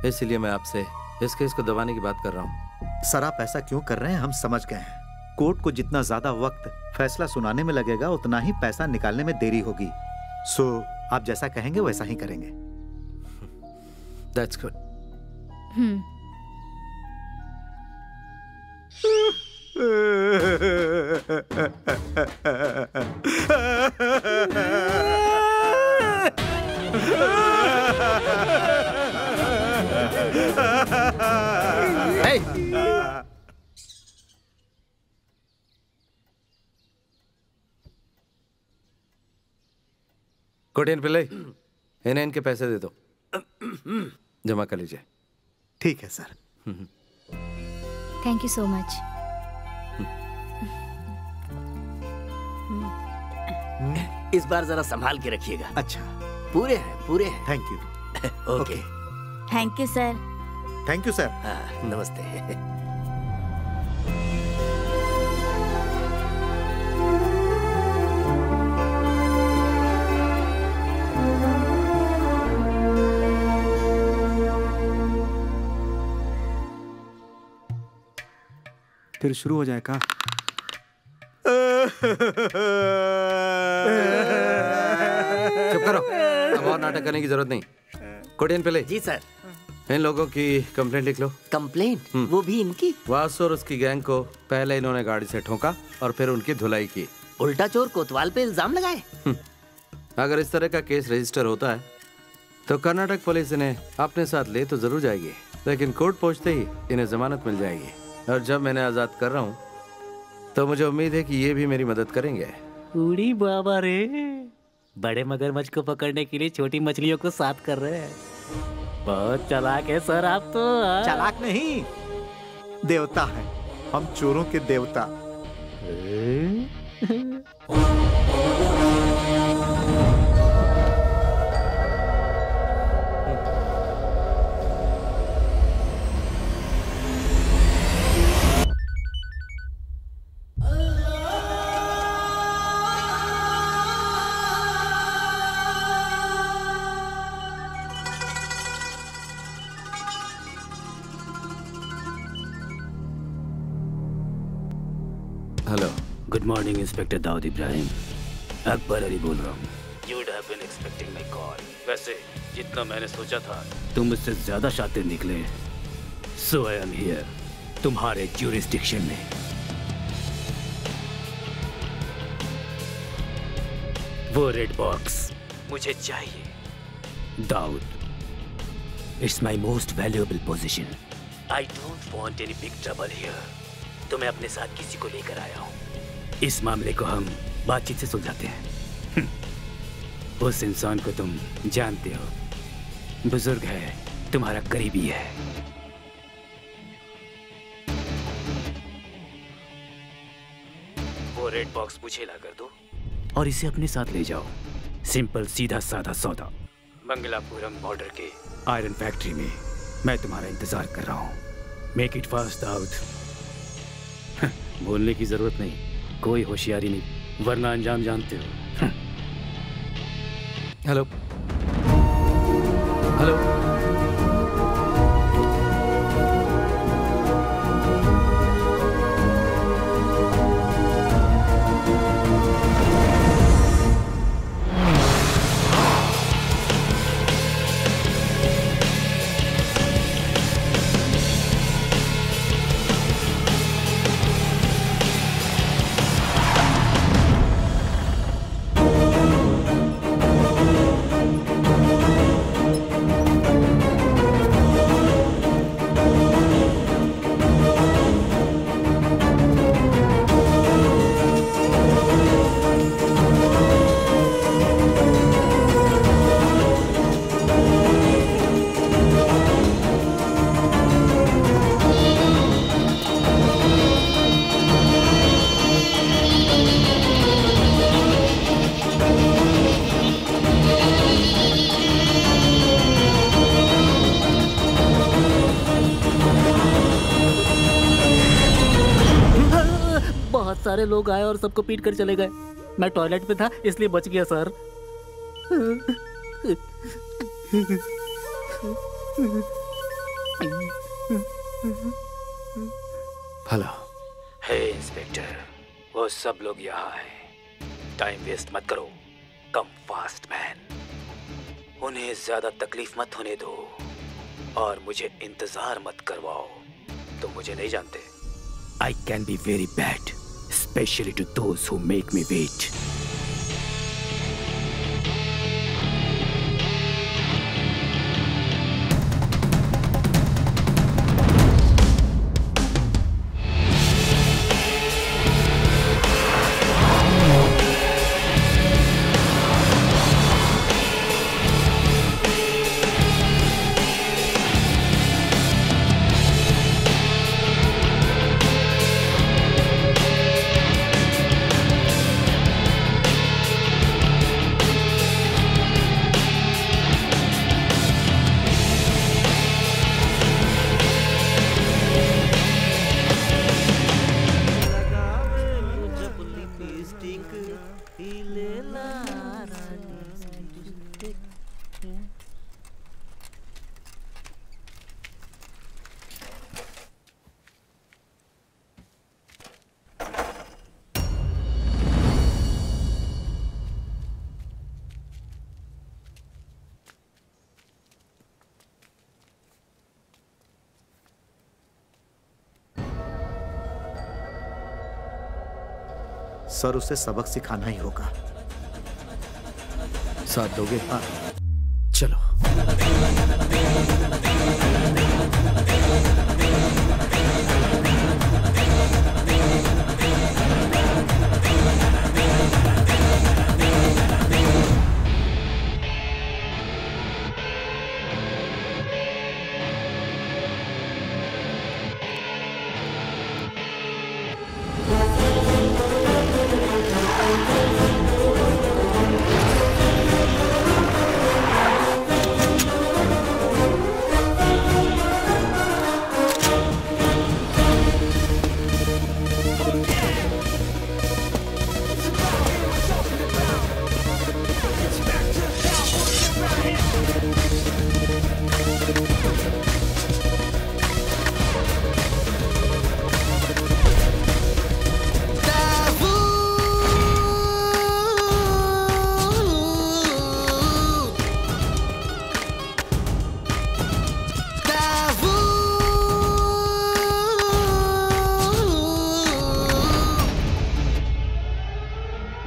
इसलिए मैं आपसे इस केस को दबाने की बात कर रहा हूँ। सर, आप ऐसा क्यों कर रहे हैं, हम समझ गए हैं। कोर्ट को जितना ज्यादा वक्त फैसला सुनाने में लगेगा, उतना ही पैसा निकालने में देरी होगी। सो आप जैसा कहेंगे वैसा ही करेंगे। That's good. कोटियन पिल्ले, इन्हें इनके पैसे दे दो, जमा कर लीजिए। ठीक है sir. Thank you so much. इस बार जरा संभाल के रखिएगा। अच्छा। पूरे हैं, पूरे हैं। Thank you. Okay. Thank you sir. Thank you sir. नमस्ते। फिर शुरू हो जाए का? चुप करो, अब और नाटक करने की जरूरत नहीं। कोटियन पिल्ले। जी सर। इन लोगों की कंप्लेंट लिख लो। कंप्लेंट? वो भी इनकी? वासु और उसकी गैंग को पहले इन्होंने गाड़ी से ठोका और फिर उनकी धुलाई की। उल्टा चोर कोतवाल पे इल्जाम लगाए। अगर इस तरह का केस रजिस्टर होता है तो कर्नाटक पुलिस इन्हें अपने साथ ले तो जरूर जाएगी, लेकिन कोर्ट पहुंचते ही इन्हें जमानत मिल जाएगी। और जब मैंने आजाद कर रहा हूँ तो मुझे उम्मीद है कि ये भी मेरी मदद करेंगे। उड़ी बाबा रे, बड़े मगरमच्छ को पकड़ने के लिए छोटी मछलियों को साथ कर रहे हैं। बहुत चालाक है सर आप तो। चालाक नहीं, देवता है हम, चोरों के देवता। Hello, good morning inspector Dawood Ibrahim. Akbar Ali बोल रहा हूँ। You would have been expecting my call. वैसे जितना मैंने सोचा था तुम मुझसे ज्यादा शातिर निकले। So I am here, तुम्हारे jurisdiction में। वो रेड बॉक्स मुझे चाहिए Dawood. It's my most valuable possession. I don't want any big trouble here. तो मैं अपने साथ किसी को लेकर आया हूँ। इस मामले को हम बातचीत से सुलझाते हैं। उस इंसान को तुम जानते हो, बुजुर्ग है, तुम्हारा करीबी है। वो रेड बॉक्स मुझे ला कर दो और इसे अपने साथ ले जाओ। सिंपल सीधा साधा सौदा। मंगलापुरम बॉर्डर के आयरन फैक्ट्री में मैं तुम्हारा इंतजार कर रहा हूँ। Make it fast Dawood. बोलने की जरूरत नहीं, कोई होशियारी नहीं, वरना अंजाम जानते हो। हेलो हेलो, सारे लोग आए और सबको पीट कर चले गए। मैं टॉयलेट में था इसलिए बच गया सर। हेलो। हे इंस्पेक्टर, वो सब लोग यहाँ हैं। टाइम वेस्ट मत करो, कम फास्ट मैन। उन्हें ज्यादा तकलीफ मत होने दो और मुझे इंतजार मत करवाओ। तुम मुझे नहीं जानते। I can be very bad, especially to those who make me wait. Sir उसे सबक सिखाना ही होगा। साथ दोगे? हाँ। चलो।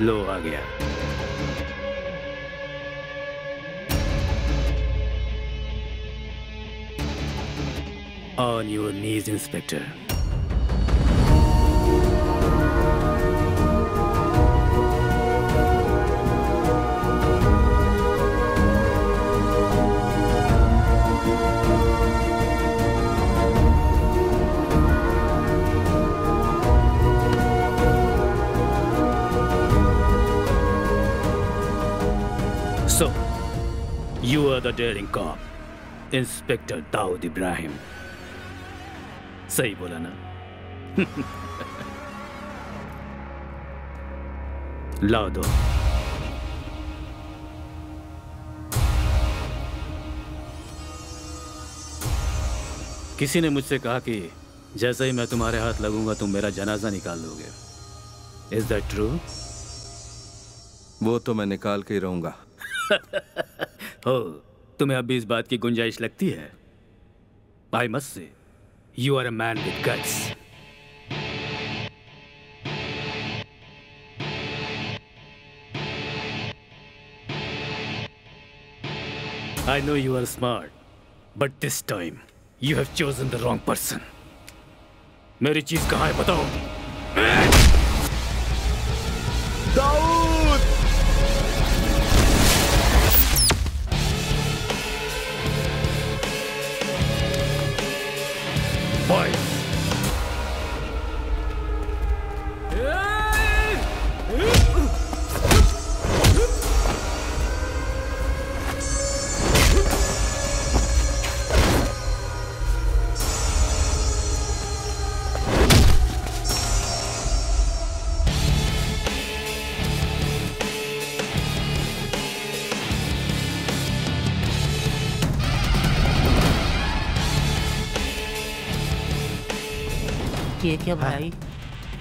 लो आ गया। On your knees, Inspector. So, you are the daring cop, Inspector Dawood Ibrahim. सही बोला ना? लाओ दो। किसी ने मुझसे कहा कि जैसे ही मैं तुम्हारे हाथ लगूंगा तुम मेरा जनाजा निकाल दोगे। Is that true? वो तो मैं निकाल के ही रहूंगा। हो, तुम्हें अभी इस बात की गुंजाइश लगती है? I must say, you are a man with guts. I know you are smart, but this time you have chosen the wrong person. मेरी चीज कहाँ है बताओ? दाऊद! Boy! ये क्या भाई?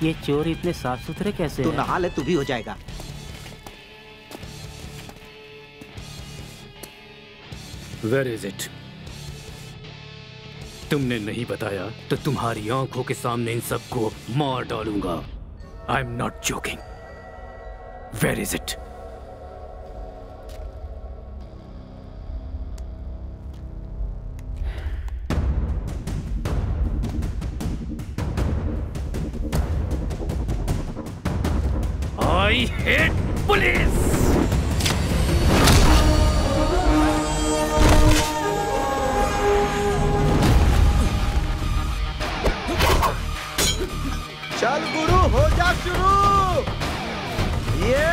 ये चोर इतने साफ सुथरे कैसे तू हैं? नहा ले, तू भी हो जाएगा। Where is it? तुमने नहीं बताया तो तुम्हारी आंखों के सामने इन सबको मार डालूंगा। I'm not joking. Where is it? I hate police! चल गुरु, हो जा शुरू। ये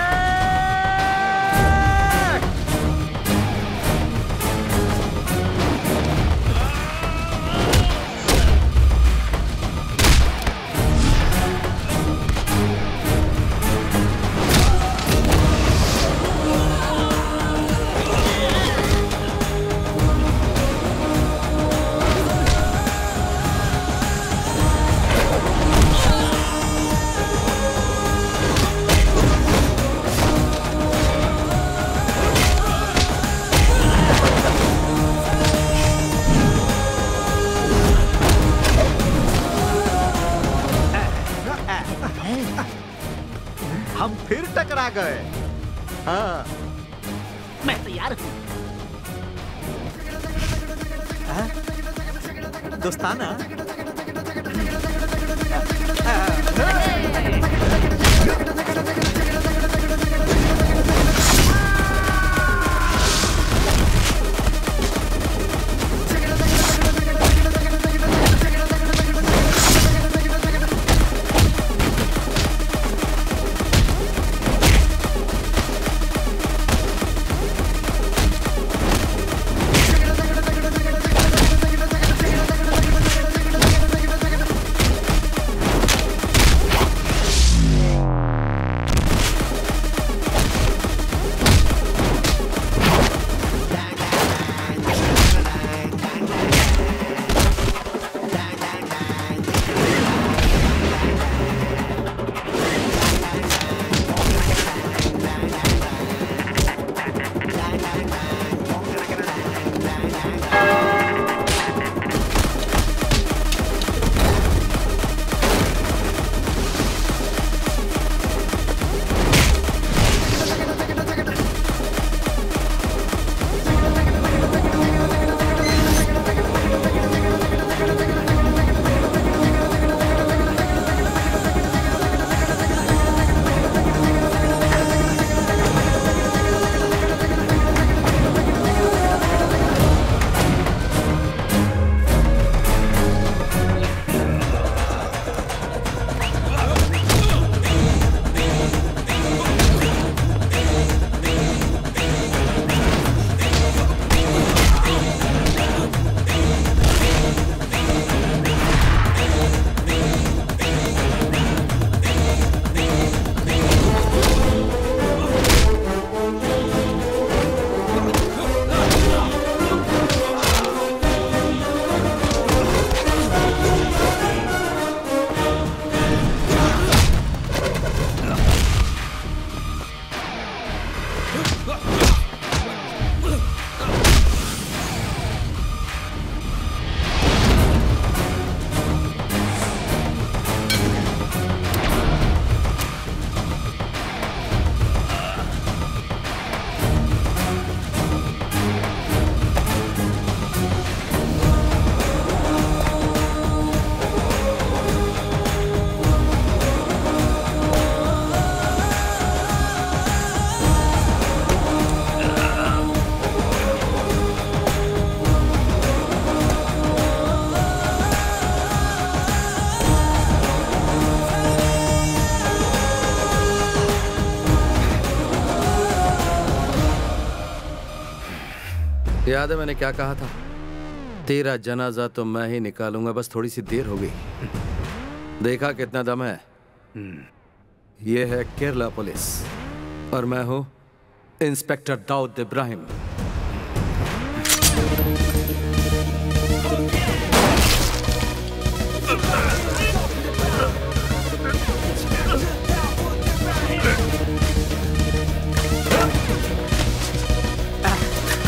आ गए। हाँ मैं तैयार हूँ। दोस्ताना। याद है मैंने क्या कहा था? तेरा जनाजा तो मैं ही निकालूंगा, बस थोड़ी सी देर हो गई। देखा कितना दम है? ये है केरला पुलिस और मैं हूं इंस्पेक्टर दाऊद इब्राहिम।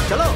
चलो।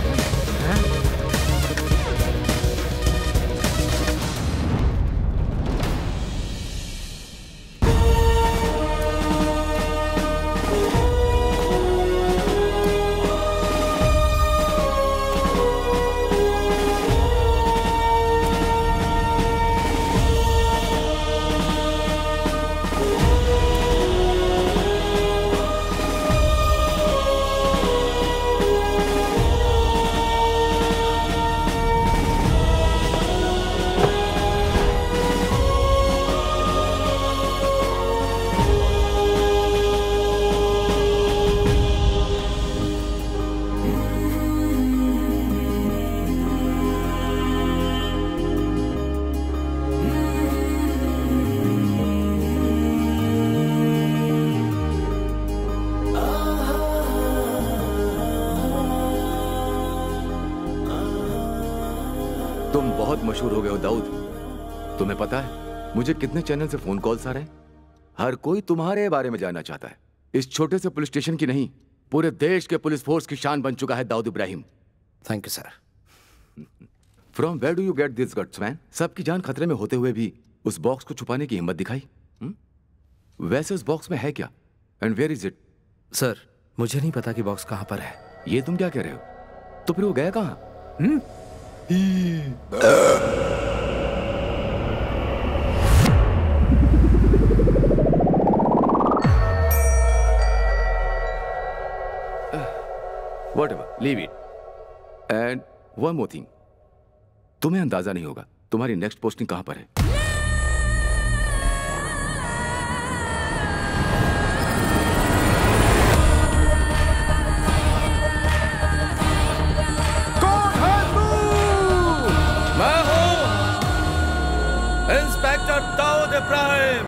तुम बहुत मशहूर हो गए हो दाऊद। तुम्हें पता है मुझे कितने चैनल से फोन कॉल्स आ रहे हैं? हर कोई तुम्हारे बारे में जानना चाहता है। इस छोटे से पुलिस स्टेशन की नहीं, पूरे देश के पुलिस फोर्स की शान बन चुका है Dawood Ibrahim. Thank you sir. From where do you get this guts man? सबकी जान खतरे में होते हुए भी उस बॉक्स को छुपाने की हिम्मत दिखाई। वैसे उस बॉक्स में है क्या? And where is it? Sir, मुझे नहीं पता कि बॉक्स कहां पर है। ये तुम क्या कह रहे हो? तो फिर वो गया कहां? Whatever, leave it. And one more thing. तुम्हें अंदाजा नहीं होगा तुम्हारी नेक्स्ट पोस्टिंग कहां पर है। मैं हूं इंस्पेक्टर दाऊद इब्राहिम।